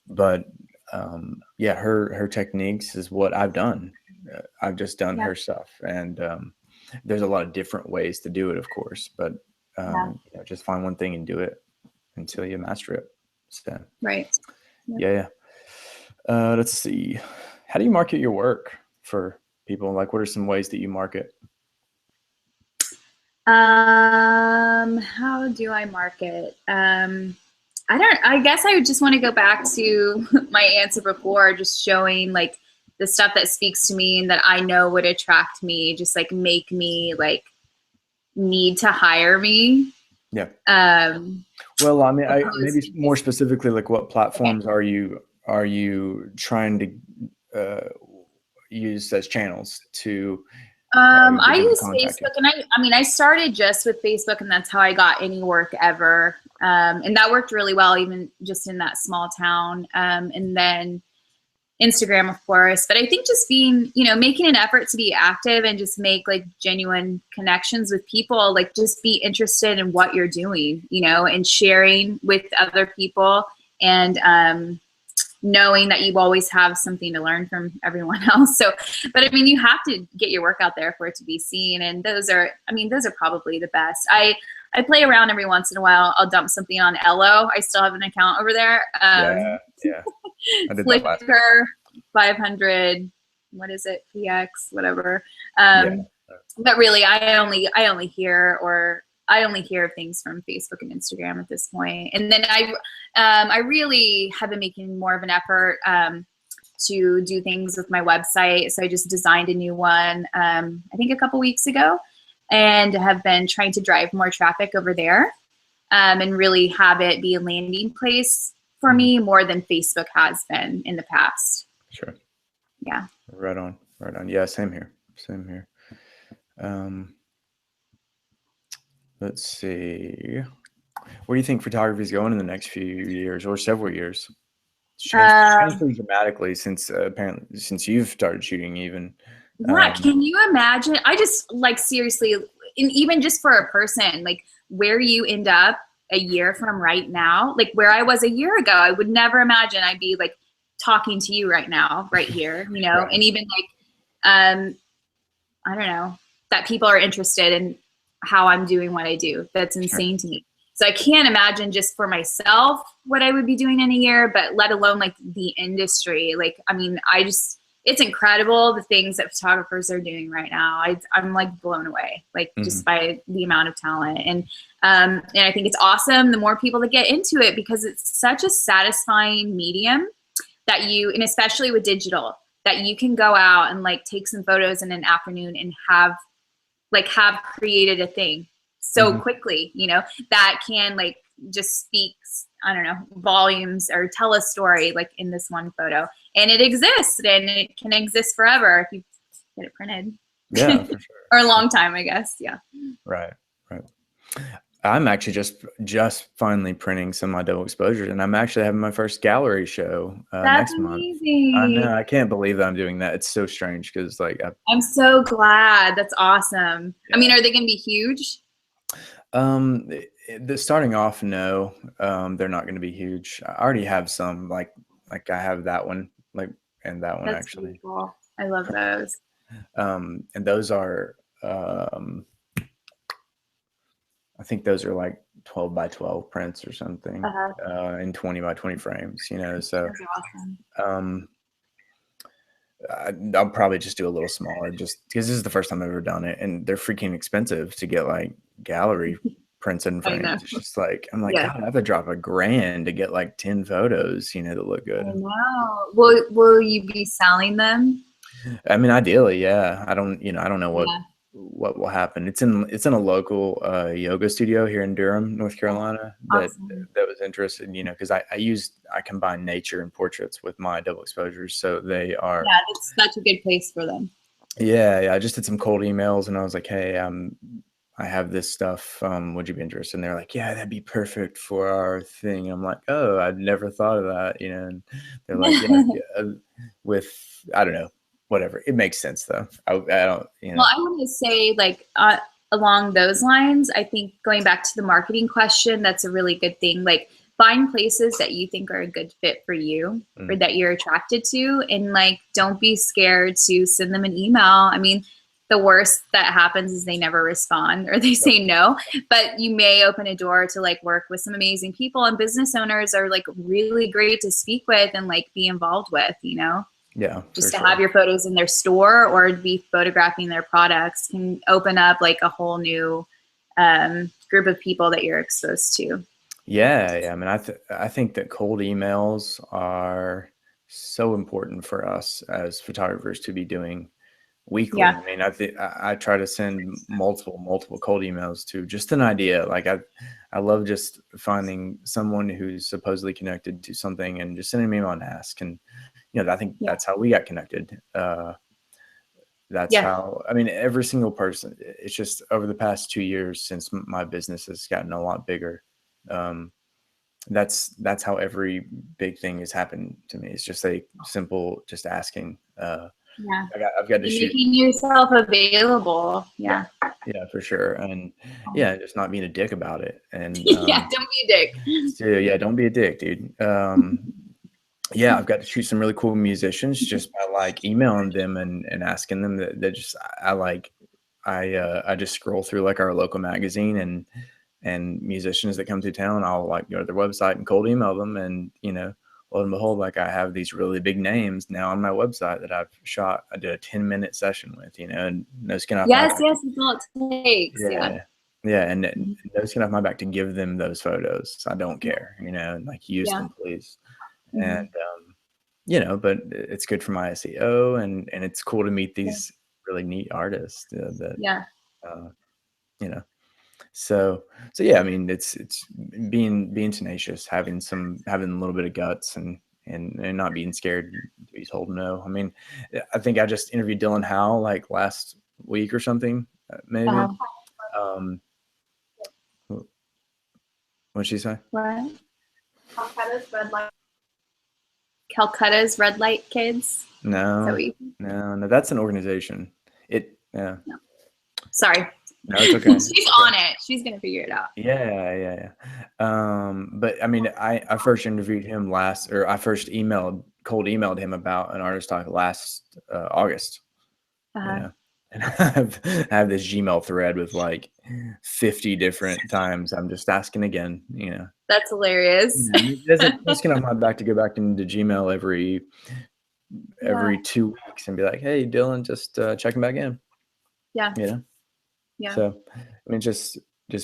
Speaker 1: But her techniques is what I've done. I've just done her stuff, and there's a lot of different ways to do it, of course, but you know, just find one thing and do it until you master it. So let's see, how do you market your work for people? Like, what are some ways that you market?
Speaker 2: How do I market? I guess I would just want to go back to my answer before, just showing like the stuff that speaks to me and that I know would attract me, just like make me like need to hire me.
Speaker 1: Yeah.
Speaker 2: Well,
Speaker 1: I mean, maybe more specifically, like what platforms are you trying to use as channels to?
Speaker 2: I use Facebook, and I mean, I started just with Facebook, and that's how I got any work ever. And that worked really well, even just in that small town. And then Instagram, of course. But I think just being, making an effort to be active and just make like genuine connections with people, like just be interested in what you're doing, and sharing with other people, and knowing that you always have something to learn from everyone else. So, but I mean, you have to get your work out there for it to be seen. And those are probably the best. I play around every once in a while. I'll dump something on Ello. I still have an account over there.
Speaker 1: Yeah. I did that
Speaker 2: Flickr, 500, what is it? PX, whatever. But really, I only hear of things from Facebook and Instagram at this point. And then I really have been making more of an effort to do things with my website. So I just designed a new one, I think a couple weeks ago, and have been trying to drive more traffic over there, and really have it be a landing place for me more than Facebook has been in the past.
Speaker 1: Sure.
Speaker 2: Yeah.
Speaker 1: Right on. Yeah, same here. Let's see. Where do you think photography is going in the next few years or several years? It's changed pretty dramatically since you've started shooting even.
Speaker 2: Yeah, can you imagine? I just like seriously, and even just for a person, like where you end up a year from right now, like where I was a year ago, I would never imagine I'd be like talking to you right now, right here, right. And even like, I don't know, that people are interested in how I'm doing what I do. That's insane to me. So I can't imagine just for myself what I would be doing in a year, but let alone like the industry. Like, I mean, it's incredible the things that photographers are doing right now. I'm like blown away, like just by the amount of talent. And I think it's awesome the more people that get into it, because it's such a satisfying medium that and especially with digital, that you can go out and like take some photos in an afternoon and have created a thing so quickly, that can like just speaks, I don't know, volumes, or tell a story like in this one photo. And it exists, and it can exist forever if you get it printed.
Speaker 1: Yeah, for sure.
Speaker 2: Or a long time, I guess. Yeah.
Speaker 1: Right. I'm actually just finally printing some of my double exposures, and I'm actually having my first gallery show next
Speaker 2: amazing.
Speaker 1: month. I know. I can't believe that I'm doing that. It's so strange because like
Speaker 2: I'm so glad. That's awesome. Yeah. I mean, are they going to be huge?
Speaker 1: Starting off, no, they're not going to be huge. I already have some, like I have that one, and that one. That's actually
Speaker 2: really cool. I love those.
Speaker 1: And those are, I think those are like 12 by 12 prints or something, in 20 by 20 frames, so, awesome. I'll probably just do a little smaller, just because this is the first time I've ever done it, and they're freaking expensive to get like gallery prints and frames. It's just like, I'm like, God, I have to drop $1,000 to get like 10 photos, that look good.
Speaker 2: I know. Will you be selling them?
Speaker 1: I mean, ideally, yeah. I don't know what will happen. It's in a local yoga studio here in Durham, North Carolina, that was interested, because I combine nature and portraits with my double exposures, so they are.
Speaker 2: Yeah, that's such a good place for them.
Speaker 1: Yeah. I just did some cold emails, and I was like, hey, I have this stuff. Would you be interested? And they're like, yeah, that'd be perfect for our thing. I'm like, oh, I'd never thought of that, And they're like, with, I don't know. Whatever. It makes sense though. I don't,
Speaker 2: Well, I want to say like along those lines, I think going back to the marketing question, that's a really good thing. Like find places that you think are a good fit for you or that you're attracted to, and like don't be scared to send them an email. I mean, the worst that happens is they never respond or they say no, but you may open a door to like work with some amazing people, and business owners are like really great to speak with and like be involved with,
Speaker 1: Yeah,
Speaker 2: just to have your photos in their store or be photographing their products can open up like a whole new group of people that you're exposed to.
Speaker 1: Yeah. I mean, I think that cold emails are so important for us as photographers to be doing weekly.
Speaker 2: Yeah.
Speaker 1: I mean, I try to send multiple cold emails to just an idea. Like I love just finding someone who's supposedly connected to something and just sending me an ask. And I think that's how we got connected. That's how, I mean, every single person, it's just over the past 2 years since my business has gotten a lot bigger. That's how every big thing has happened to me. It's just a simple, just asking. I've got to shoot.
Speaker 2: Making yourself available. Yeah,
Speaker 1: for sure. And just not being a dick about it. And
Speaker 2: don't be a dick.
Speaker 1: So, don't be a dick, dude. I've got to shoot some really cool musicians just by like emailing them and asking them that just I just scroll through like our local magazine and musicians that come through town. I'll like go to their website and cold email them, and lo and behold, like I have these really big names now on my website that I've shot. I did a 10-minute session with, and no skin off my back.
Speaker 2: Yes, it's all it takes.
Speaker 1: And no skin off my back to give them those photos. I don't care, and like use them, please. And but it's good for my SEO, and it's cool to meet these really neat artists So I mean, it's being tenacious, having a little bit of guts, and not being scared to be told no. I mean, I think I just interviewed Dylan Howe like last week or something, maybe. What'd she say?
Speaker 2: What?
Speaker 3: Calcutta's Red Light.
Speaker 2: Calcutta's Red Light Kids?
Speaker 1: No, that's an organization. No.
Speaker 2: Sorry.
Speaker 1: No, it's okay.
Speaker 2: She's on it. She's gonna figure it out.
Speaker 1: Yeah. But I mean, I first interviewed him I first cold emailed him about an artist talk last August. And I have this Gmail thread with like 50 different times I'm just asking again.
Speaker 2: That's hilarious.
Speaker 1: It's on my back to go back into Gmail every 2 weeks and be like, hey, Dylan, just checking back in.
Speaker 2: Yeah.
Speaker 1: So I mean, just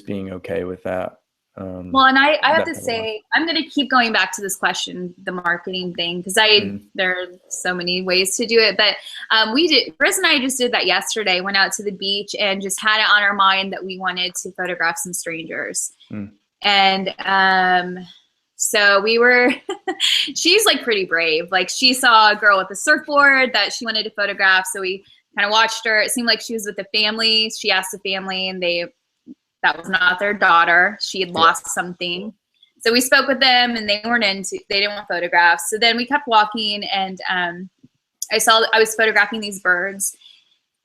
Speaker 1: being okay with that.
Speaker 2: Well, and I have to say, I'm going to keep going back to this question, the marketing thing, because there are so many ways to do it. But Chris and I just did that yesterday, went out to the beach and just had it on our mind that we wanted to photograph some strangers. And so we were, she's like pretty brave. Like she saw a girl with a surfboard that she wanted to photograph. So we kind of watched her. It seemed like she was with the family. She asked the family, and that was not their daughter. She had lost something. So we spoke with them, and they didn't want photographs. So then we kept walking, and I was photographing these birds,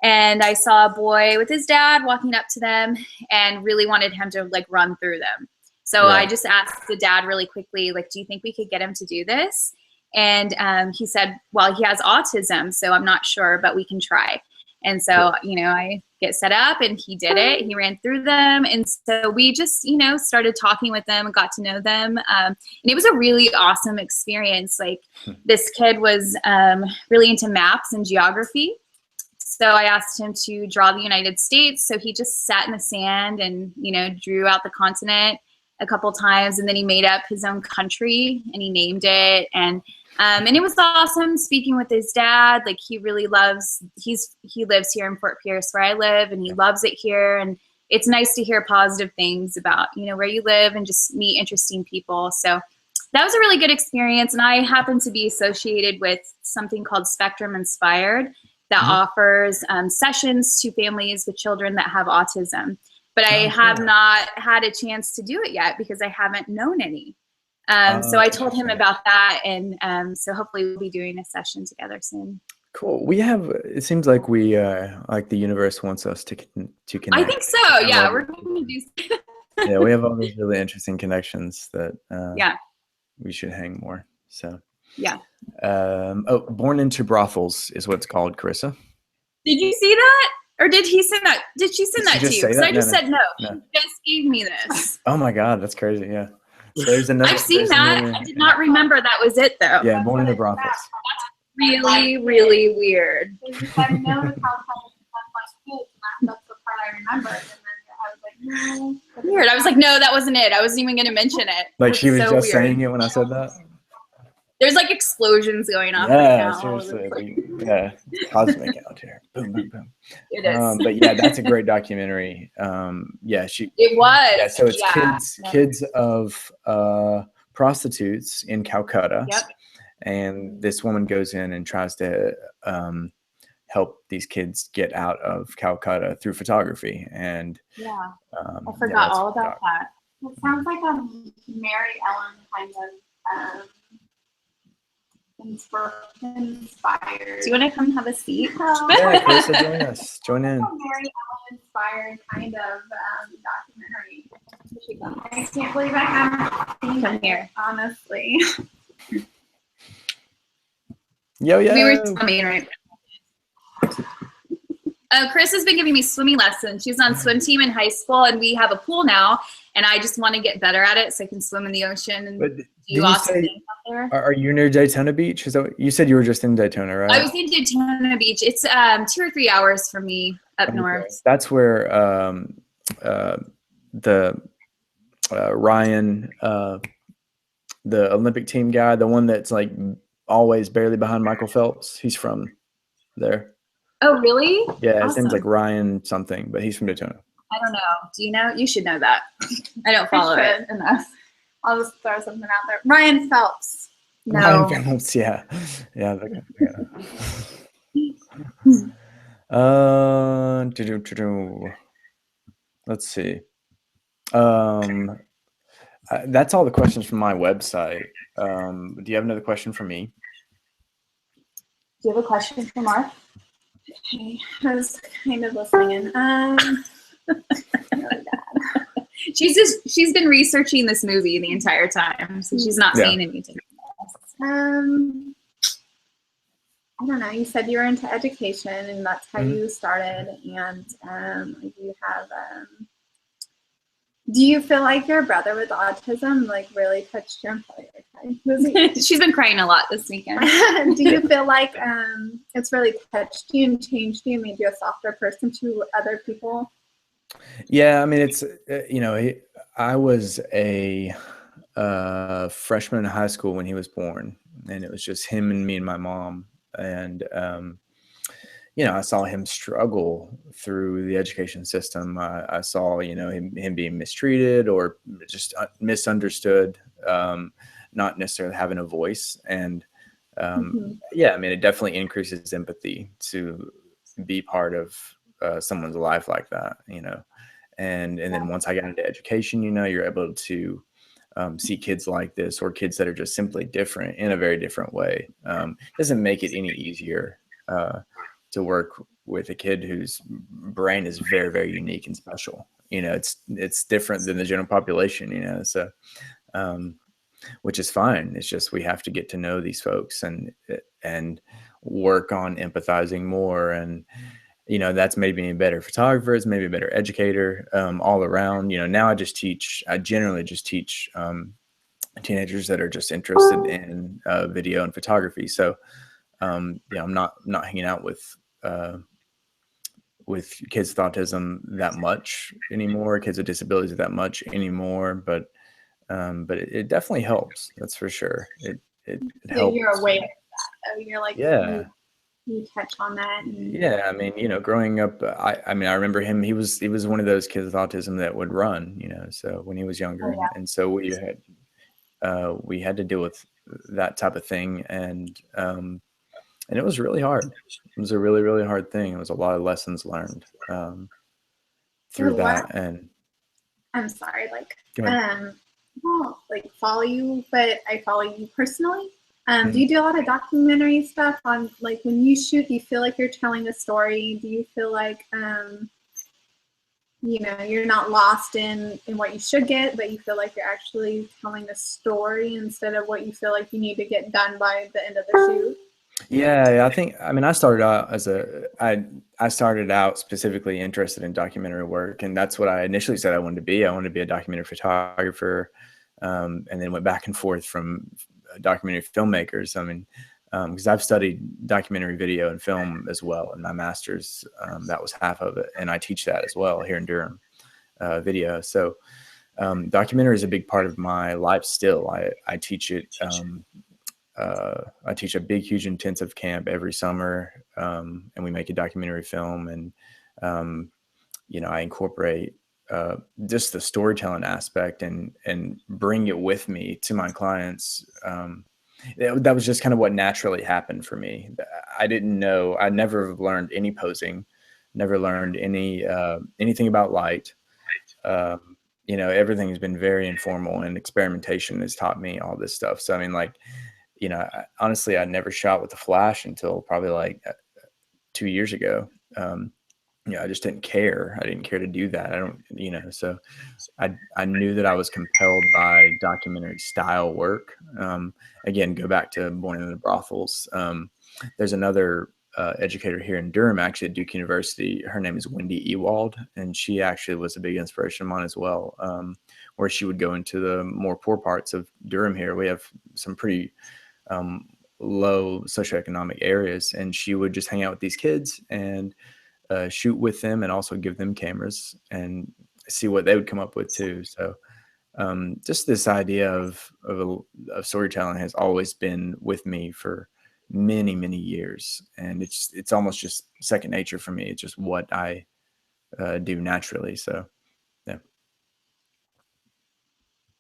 Speaker 2: and I saw a boy with his dad walking up to them and really wanted him to like run through them. So I just asked the dad really quickly, like, do you think we could get him to do this? And he said, well, he has autism, so I'm not sure, but we can try. And so, I get set up, and he did it. He ran through them. And so we just, started talking with them and got to know them. And it was a really awesome experience. Like this kid was really into maps and geography. So I asked him to draw the United States. So he just sat in the sand and, drew out the continent a couple times. And then he made up his own country and he named it. And it was awesome speaking with his dad. Like he really he lives here in Fort Pierce where I live, and he loves it here. And it's nice to hear positive things about, where you live and just meet interesting people. So that was a really good experience. And I happen to be associated with something called Spectrum Inspired that offers sessions to families with children that have autism. But I have not had a chance to do it yet because I haven't known any. So I told him about that, and so hopefully we'll be doing a session together soon.
Speaker 1: Cool. It seems like we like the universe wants us to connect.
Speaker 2: I think so. Yeah, we're going to do.
Speaker 1: We have all these really interesting connections that we should hang more. So Born into Brothels is what it's called, Carissa.
Speaker 2: Did you see that? Or did he send that? Did she send that to you? Because I just said no. She just gave me this.
Speaker 1: Oh my God, that's crazy. Yeah. So there's another.
Speaker 2: I've seen that. I did not remember that was it though.
Speaker 1: Yeah, Born into Brothels.
Speaker 2: That's really, really weird.
Speaker 3: I know how that's the part I remembered, and then I was like,
Speaker 2: Weird. I was like, no, that wasn't it. I wasn't even going to mention it.
Speaker 1: Like she was
Speaker 2: so
Speaker 1: just
Speaker 2: weird.
Speaker 1: saying it when I said that.
Speaker 2: There's like explosions going on right
Speaker 1: Yeah,
Speaker 2: now.
Speaker 1: seriously. Yeah, cosmic out here. Boom, boom, boom.
Speaker 2: It is.
Speaker 1: But yeah, that's a great documentary. Yeah,
Speaker 2: It was.
Speaker 1: Yeah, so it's kids of prostitutes in Calcutta.
Speaker 2: Yep.
Speaker 1: And this woman goes in and tries to help these kids get out of Calcutta through photography. And
Speaker 2: I forgot all about that.
Speaker 3: It sounds like a Mary Ellen kind of inspired.
Speaker 2: Do you want to come have a seat?
Speaker 1: Yeah, Chris, join us. Join in.
Speaker 3: Mary Ellen inspired kind of documentary. I can't believe I haven't seen it here, honestly.
Speaker 1: Yo.
Speaker 2: We were swimming, right? Chris has been giving me swimming lessons. She was on swim team in high school, and we have a pool now. And I just want to get better at it so I can swim in the ocean and do awesome things out there.
Speaker 1: Are you near Daytona Beach? Is that you said you were just in Daytona, right?
Speaker 2: I was in Daytona Beach. It's 2 or 3 hours from me up north.
Speaker 1: That's where Ryan, the Olympic team guy, the one that's like always barely behind Michael Phelps, he's from there.
Speaker 2: Oh, really?
Speaker 1: Yeah,
Speaker 2: awesome.
Speaker 1: His name's like Ryan something, but he's from Daytona.
Speaker 2: I don't know. Do you know? You should know that. I don't follow it enough.
Speaker 3: I'll just throw something out there. Ryan Phelps.
Speaker 2: No.
Speaker 1: Ryan Phelps, yeah. Let's see. That's all the questions from my website. Do you have another question for me?
Speaker 2: Do you have a question for Mark?
Speaker 3: Okay, I was kind of listening in. Really bad.
Speaker 2: She's been researching this movie the entire time, so she's not saying anything.
Speaker 3: I don't know. You said you were into education, and that's how you started. And you have. Do you feel like your brother with autism like really touched your employer?
Speaker 2: She's been crying a lot this weekend.
Speaker 3: Do you feel like it's really touched you and changed you, made you a softer person to other people?
Speaker 1: Yeah, I mean, it's I was a freshman in high school when he was born, and it was just him and me and my mom, and I saw him struggle through the education system. I saw, him being mistreated or just misunderstood, not necessarily having a voice. And yeah, I mean, it definitely increases empathy to be part of someone's life like that, and then once I got into education, you're able to see kids like this or kids that are just simply different in a very different way. Doesn't make it any easier to work with a kid whose brain is very, very unique and special. It's different than the general population, so which is fine. It's just we have to get to know these folks and work on empathizing more. And that's made me a better photographer. It's made me a better educator all around. Now I generally just teach teenagers that are just interested in video and photography. So I'm not hanging out with kids with autism that much anymore, kids with disabilities that much anymore, but it definitely helps. That's for sure. It helps.
Speaker 3: You're aware of that, though. You're like,
Speaker 1: yeah.
Speaker 3: You touch on that.
Speaker 1: Yeah, I mean, growing up, I remember him. He was one of those kids with autism that would run, so when he was younger, and so we had to deal with that type of thing, and it was really hard. It was a really, really hard thing. It was a lot of lessons learned through that. And
Speaker 3: I'm sorry, well, follow you, but I follow you personally. Do you do a lot of documentary stuff on, when you shoot, do you feel like you're telling a story? Do you feel like, you're not lost in what you should get, but you feel like you're actually telling a story instead of what you feel like you need to get done by the end of the shoot?
Speaker 1: Yeah, I started out I started out specifically interested in documentary work, and that's what I initially said I wanted to be. I wanted to be a documentary photographer, and then went back and forth from documentary filmmakers. I mean, because I've studied documentary video and film as well in my master's. That was half of it, and I teach that as well here in Durham. video. So documentary is a big part of my life still. I teach it. I teach a big, huge intensive camp every summer, and we make a documentary film. And I incorporate just the storytelling aspect and bring it with me to my clients. That was just kind of what naturally happened for me. I didn't know. I never learned any posing, never learned anything about light. Everything has been very informal, and experimentation has taught me all this stuff. So, I mean, like, honestly, I never shot with the flash until probably like 2 years ago. I just didn't care. I didn't care to do that. So I knew that I was compelled by documentary style work. Again, go back to Born in the Brothels. There's another educator here in Durham, actually at Duke University. Her name is Wendy Ewald, and she actually was a big inspiration of mine as well, where she would go into the more poor parts of Durham here. We have some pretty low socioeconomic areas, and she would just hang out with these kids and shoot with them, and also give them cameras and see what they would come up with too. So just this idea of storytelling has always been with me for many, many years, and it's almost just second nature for me. It's just what I do naturally. So yeah.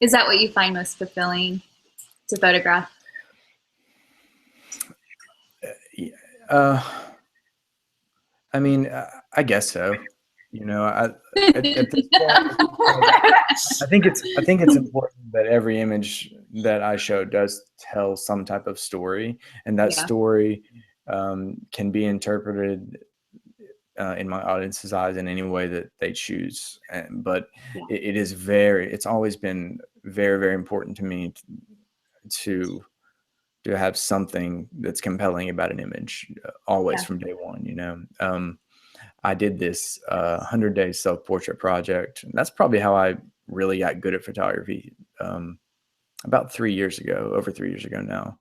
Speaker 2: Is that what you find most fulfilling to photograph?
Speaker 1: I mean, I guess so. At this point, I think it's important that every image that I show does tell some type of story, and that story can be interpreted in my audience's eyes in any way that they choose. But it's always been very, very important to me to have something that's compelling about an image, always from day one. I did this 100 day self-portrait project. And that's probably how I really got good at photography, about over 3 years ago now.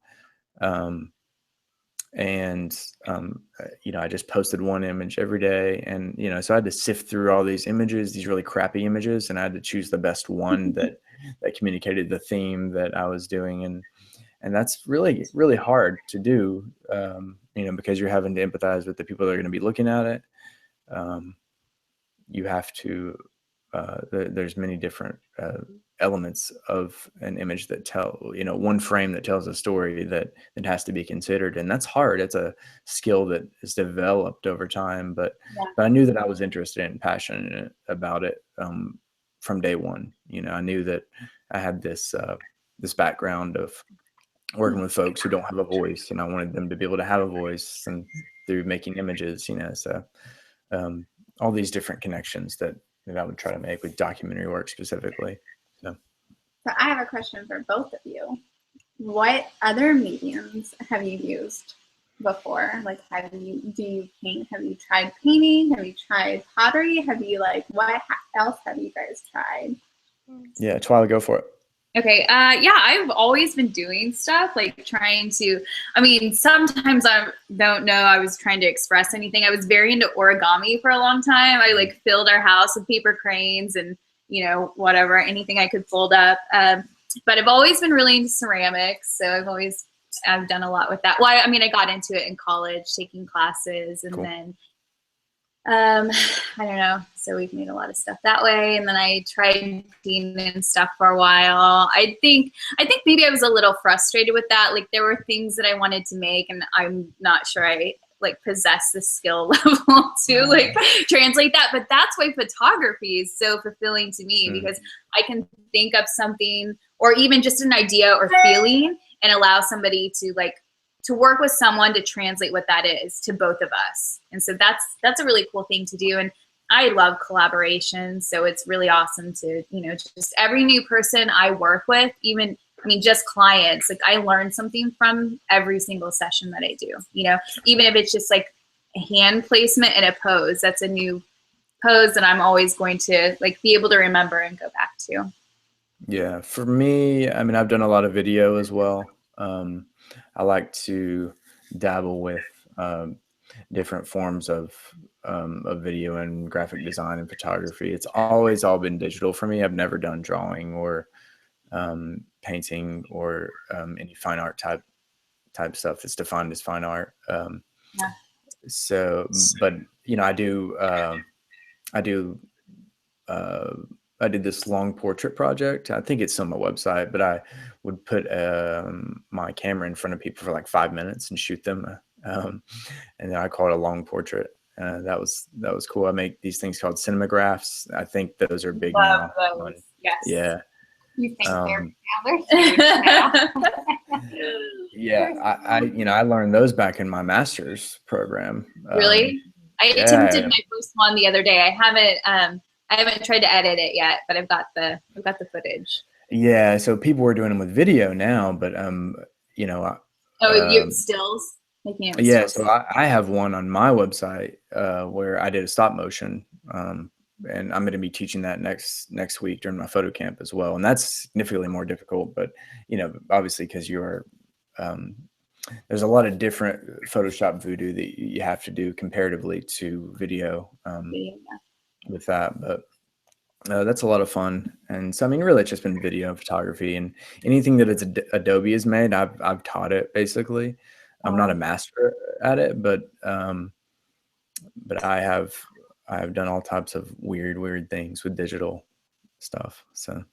Speaker 1: I just posted one image every day, and so I had to sift through all these images, these really crappy images, and I had to choose the best one that communicated the theme that I was doing. And that's really, really hard to do, because you're having to empathize with the people that are going to be looking at it. You have to, there's many different elements of an image that tell, one frame that tells a story that has to be considered. And that's hard. It's a skill that is developed over time, but I knew that I was interested and passionate about it from day one. I knew that I had this background of working with folks who don't have a voice, and I wanted them to be able to have a voice, and through making images, so all these different connections that I would try to make with documentary work specifically. So
Speaker 3: I have a question for both of you. What other mediums have you used before? Like, do you paint? Have you tried painting? Have you tried pottery? What else have you guys tried?
Speaker 1: Yeah, Twyla, go for it.
Speaker 2: Okay. I've always been doing stuff, like trying to, sometimes I don't know I was trying to express anything. I was very into origami for a long time. I filled our house with paper cranes and, whatever, anything I could fold up. But I've always been really into ceramics. So I've done a lot with that. Well, I got into it in college, taking classes, and then I don't know. So we've made a lot of stuff that way. And then I tried painting and stuff for a while. I think maybe I was a little frustrated with that. Like, there were things that I wanted to make, and I'm not sure I possess the skill level to translate that. But that's why photography is so fulfilling to me, because I can think of something, or even just an idea or feeling, and allow somebody to work with someone to translate what that is to both of us. And so that's a really cool thing to do. And I love collaboration. So it's really awesome to, just every new person I work with, just clients, I learn something from every single session that I do, even if it's just a hand placement and a pose, that's a new pose that I'm always going to be able to remember and go back to.
Speaker 1: Yeah. For me, I've done a lot of video as well. I like to dabble with different forms of of video and graphic design and photography. It's always all been digital for me. I've never done drawing or painting or any fine art type stuff that's defined as fine art.
Speaker 2: Yeah.
Speaker 1: So, but I did this long portrait project. I think it's on my website, but I would put my camera in front of people for like 5 minutes and shoot them. And then I call it a long portrait. That was cool. I make these things called Cinemagraphs. I think those are big now.
Speaker 2: Those. Yes.
Speaker 1: Yeah.
Speaker 3: You think they're huge now?
Speaker 1: Yeah, I learned those back in my master's program.
Speaker 2: Really? I attempted my first one the other day. I haven't tried to edit it yet, but I've got the footage.
Speaker 1: Yeah, so people were doing them with video now, but
Speaker 2: you stills? Making it
Speaker 1: yeah,
Speaker 2: stills.
Speaker 1: so I have one on my website where I did a stop motion, and I'm going to be teaching that next week during my photo camp as well, and that's significantly more difficult. But obviously, because there's a lot of different Photoshop voodoo that you have to do comparatively to video with that, but that's a lot of fun. And so, I mean, really, it's just been video photography, and anything that Adobe has made, I've taught it basically. I'm not a master at it, but I've done all types of weird things with digital stuff. So,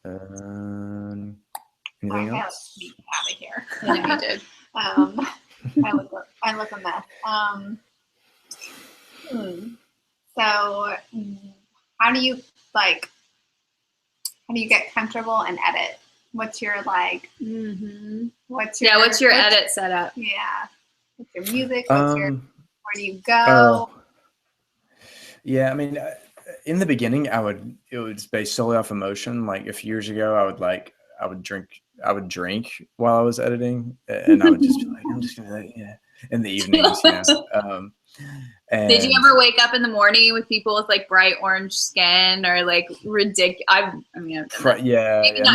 Speaker 1: anything else?
Speaker 3: Sneak out of here.
Speaker 2: Yeah, you did.
Speaker 3: I look a mess. So, how do you get comfortable and edit? What's your what's your
Speaker 2: edit setup?
Speaker 3: Yeah. What's your music? Where do you go?
Speaker 1: Yeah, I mean, in the beginning, it was based solely off emotion. Like a few years ago, I would drink while I was editing, and I would just be like, I'm just gonna in the evenings, And
Speaker 2: did you ever wake up in the morning with people with like bright orange skin or like ridiculous? Maybe not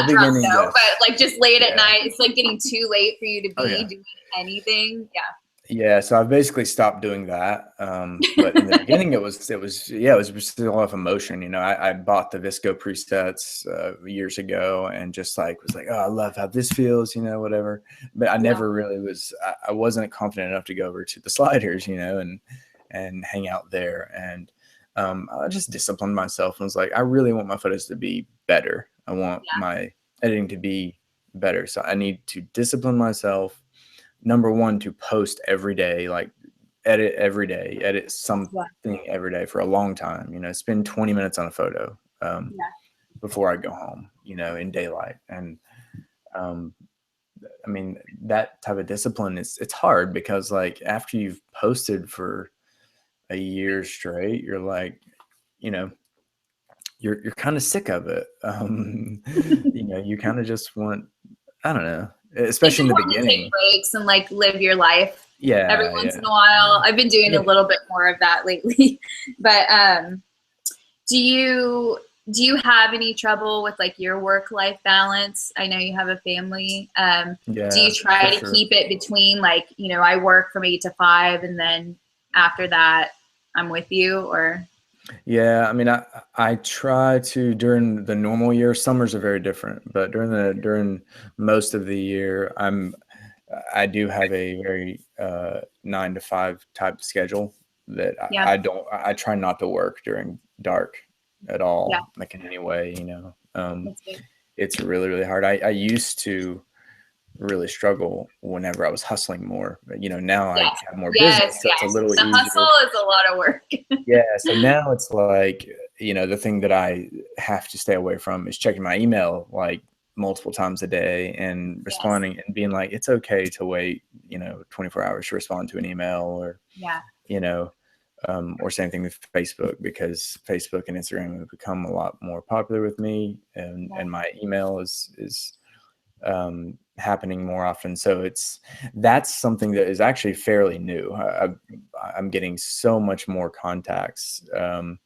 Speaker 2: drunk though, yes. But like just late at night, it's like getting too late for you to be doing anything. Yeah.
Speaker 1: Yeah, so I've basically stopped doing that. But in the beginning, it was still off emotion. I bought the Visco presets years ago, and just was like, oh, I love how this feels, whatever. But I never really was. I wasn't confident enough to go over to the sliders, and hang out there. And I just disciplined myself and was like, I really want my photos to be better. I want my editing to be better. So I need to discipline myself. Number one, to post every day, like edit every day, edit something every day for a long time, spend 20 minutes on a photo before I go home, in daylight. And I mean, that type of discipline it's hard because after you've posted for a year straight, you're like, you're kind of sick of it. You kind of just want, I don't know, especially in the beginning,
Speaker 2: take breaks and live your life. Yeah. Every once in a while. I've been doing a little bit more of that lately, but do you have any trouble with your work-life balance? I know you have a family. Do you try to keep it between I work from 8 to 5 and then after that I'm with you, or?
Speaker 1: Yeah, I mean, I try to during the normal year. Summers are very different, but during most of the year, I do have a very 9 to 5 type schedule that I try not to work during dark at all, in any way. It's really, really hard. I used to really struggle whenever I was hustling more. But, now I have more business, so it's a little easier.
Speaker 2: The hustle is a lot of work.
Speaker 1: Yeah, so now it's the thing that I have to stay away from is checking my email multiple times a day and responding and being like, it's okay to wait, 24 hours to respond to an email, or or same thing with Facebook, because Facebook and Instagram have become a lot more popular with me, and my email is happening more often. So that's something that is actually fairly new. I'm getting so much more contacts and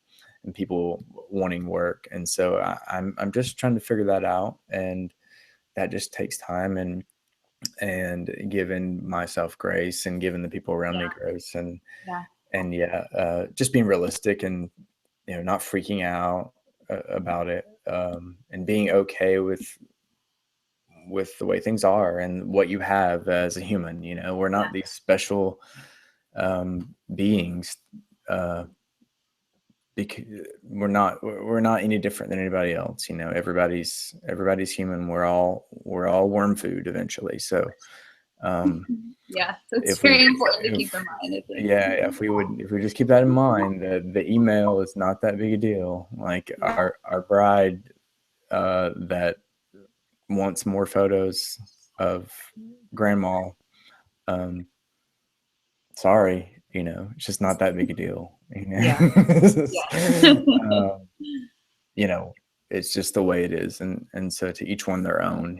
Speaker 1: people wanting work, and so I'm just trying to figure that out, and that just takes time. And and giving myself grace and giving the people around me grace, and just being realistic and, not freaking out about it, and being okay with the way things are and what you have as a human. We're not these special beings, because we're not any different than anybody else. Everybody's human. We're all worm food eventually. So
Speaker 2: so it's very important to keep in mind, I think.
Speaker 1: If we just keep that in mind, the email is not that big a deal. Like our bride that wants more photos of grandma, sorry, it's just not that big a deal. It's just the way it is, and so to each one their own.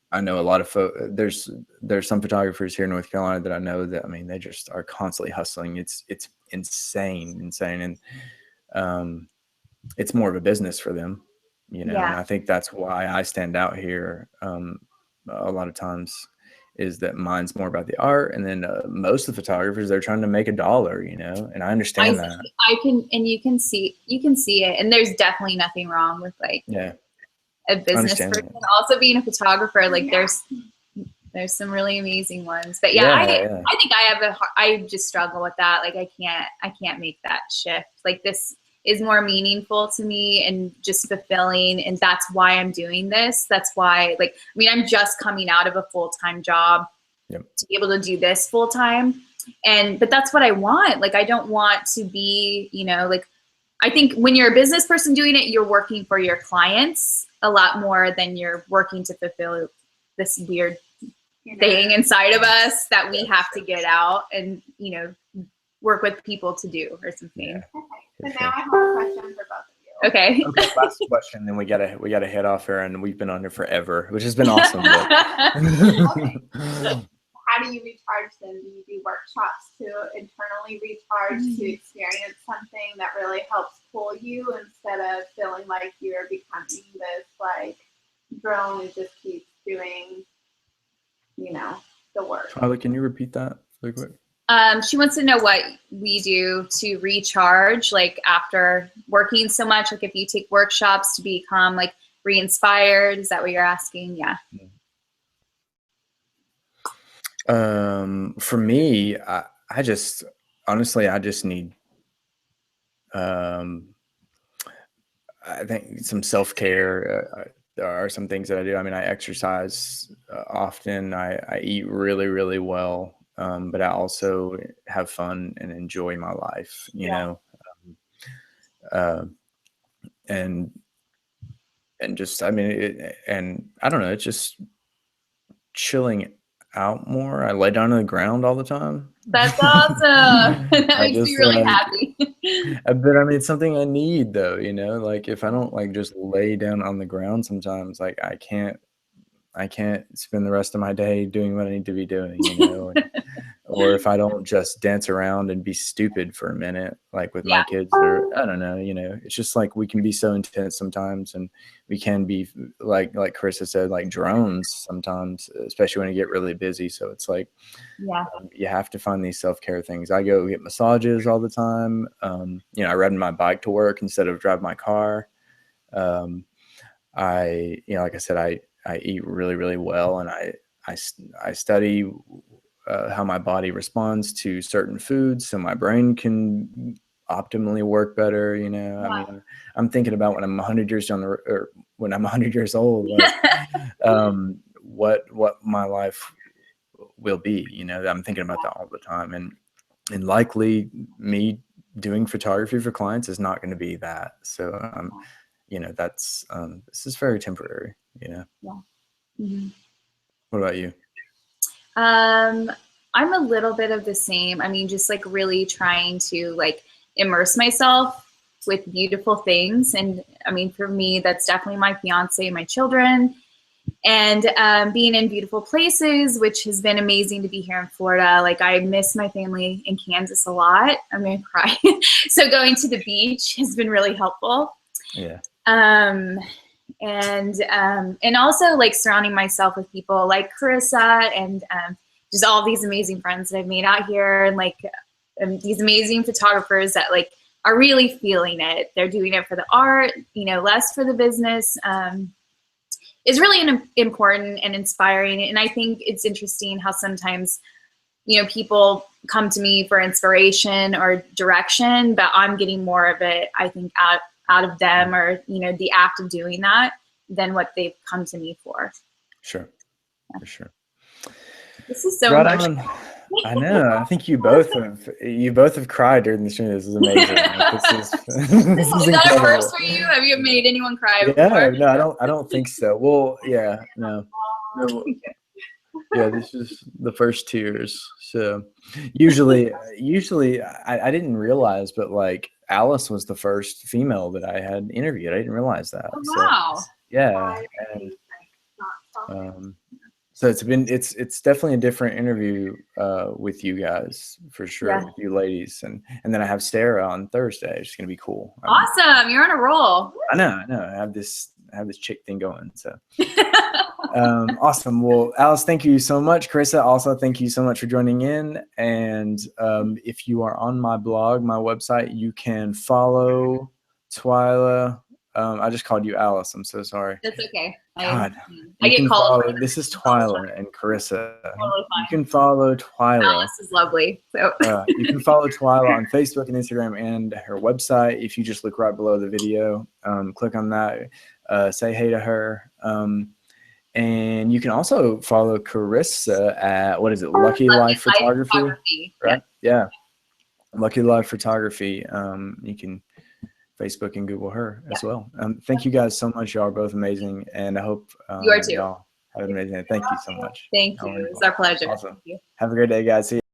Speaker 1: I know a lot of there's some photographers here in North Carolina that I know that, they just are constantly hustling. It's insane, and it's more of a business for them, and I think that's why I stand out here a lot of times, is that mine's more about the art, and then most of the photographers, they're trying to make $1, and I understand that.
Speaker 2: You can see it, and there's definitely nothing wrong with a business person also being a photographer. Like there's some really amazing ones, but I think I just struggle with that. Like I can't make that shift. Like this is more meaningful to me and just fulfilling, and that's why I'm doing this. That's why, I'm just coming out of a full-time job to be able to do this full-time, but that's what I want. Like I don't want to be, I think when you're a business person doing it, you're working for your clients a lot more than you're working to fulfill this weird thing inside of us that we have to get out and, work with people to do or something.
Speaker 3: Okay. So now I have a question for both of you.
Speaker 2: Okay.
Speaker 1: Last question, then we gotta head off here, and we've been on here forever, which has been awesome.
Speaker 3: Okay. How do you recharge then? Do you do workshops to internally recharge, to experience something that really helps pull you instead of feeling like you're becoming this drone and just keeps doing, the work?
Speaker 1: Twyla, can you repeat that really quick?
Speaker 2: She wants to know what we do to recharge, after working so much, if you take workshops to become re-inspired. Is that what you're asking? Yeah.
Speaker 1: For me, I just need, I think some self-care. There are some things that I do. I exercise often. I eat really, really well. But I also have fun and enjoy my life, and just, and I don't know, it's just chilling out more. I lay down on the ground all the time.
Speaker 2: That's awesome. That makes me really happy.
Speaker 1: But it's something I need though, if I don't just lay down on the ground sometimes, I can't spend the rest of my day doing what I need to be doing, or if I don't just dance around and be stupid for a minute, with my kids, or I don't know, it's just we can be so intense sometimes, and we can be like Chris has said, drones sometimes, especially when you get really busy. So it's you have to find these self-care things. I go get massages all the time. I ride my bike to work instead of drive my car. I like I said, I eat really, really well, and I study how my body responds to certain foods, so my brain can optimally work better. I'm thinking about when I'm 100 years when I'm 100 years old, what my life will be. I'm thinking about that all the time, and likely me doing photography for clients is not going to be that. So that's this is very temporary. What about you?
Speaker 2: I'm a little bit of the same. Just really trying to immerse myself with beautiful things. And for me, that's definitely my fiance and my children, and being in beautiful places, which has been amazing to be here in Florida. I miss my family in Kansas a lot. I'm going to cry. So going to the beach has been really helpful.
Speaker 1: Yeah.
Speaker 2: And also like surrounding myself with people like Carissa and just all these amazing friends that I've made out here, and like these amazing photographers that like are really feeling it. They're doing it for the art, you know, less for the business. Is really important and inspiring. And I think it's interesting how sometimes, you know, people come to me for inspiration or direction, but I'm getting more of it, I think, out of them, or, you know, the act of doing that, than what they've come to me for.
Speaker 1: Sure. For sure.
Speaker 2: This is so
Speaker 1: right
Speaker 2: emotional.
Speaker 1: on. I know. I think you both have cried during the stream. This is amazing. This is
Speaker 2: that a first for you? Have you made anyone cry before?
Speaker 1: Yeah, no, I don't think so. Well, yeah, no. Yeah, this is the first tears. So usually I didn't realize, but like Alice was the first female that I had interviewed. I didn't realize that.
Speaker 2: Oh, wow.
Speaker 1: So, yeah. And, so it's definitely a different interview with you guys for sure, with you ladies, and then I have Sarah on Thursday. It's gonna be cool.
Speaker 2: Awesome, you're on a roll.
Speaker 1: I know. I have this chick thing going. So awesome. Well, Alice, thank you so much. Carissa, also thank you so much for joining in. And if you are on my blog, my website, you can follow Twyla. I just called you Alice. I'm so sorry.
Speaker 2: That's okay.
Speaker 1: God,
Speaker 2: I get called.
Speaker 1: This is Twyla and Carissa.
Speaker 2: Totally fine.
Speaker 1: You can follow Twyla.
Speaker 2: Alice is lovely. So
Speaker 1: you can follow Twyla on Facebook and Instagram and her website. If you just look right below the video, click on that, say hey to her. And you can also follow Carissa at, what is it, Lucky Life Photography, right? Yeah. Lucky Life Photography. You can Facebook and Google her as well. Thank you guys so much. Y'all are both amazing, and I hope
Speaker 2: you are too.
Speaker 1: Y'all have an amazing day. Thank you so much.
Speaker 2: Thank you. It's our pleasure.
Speaker 1: Awesome. Have a great day, guys. See you.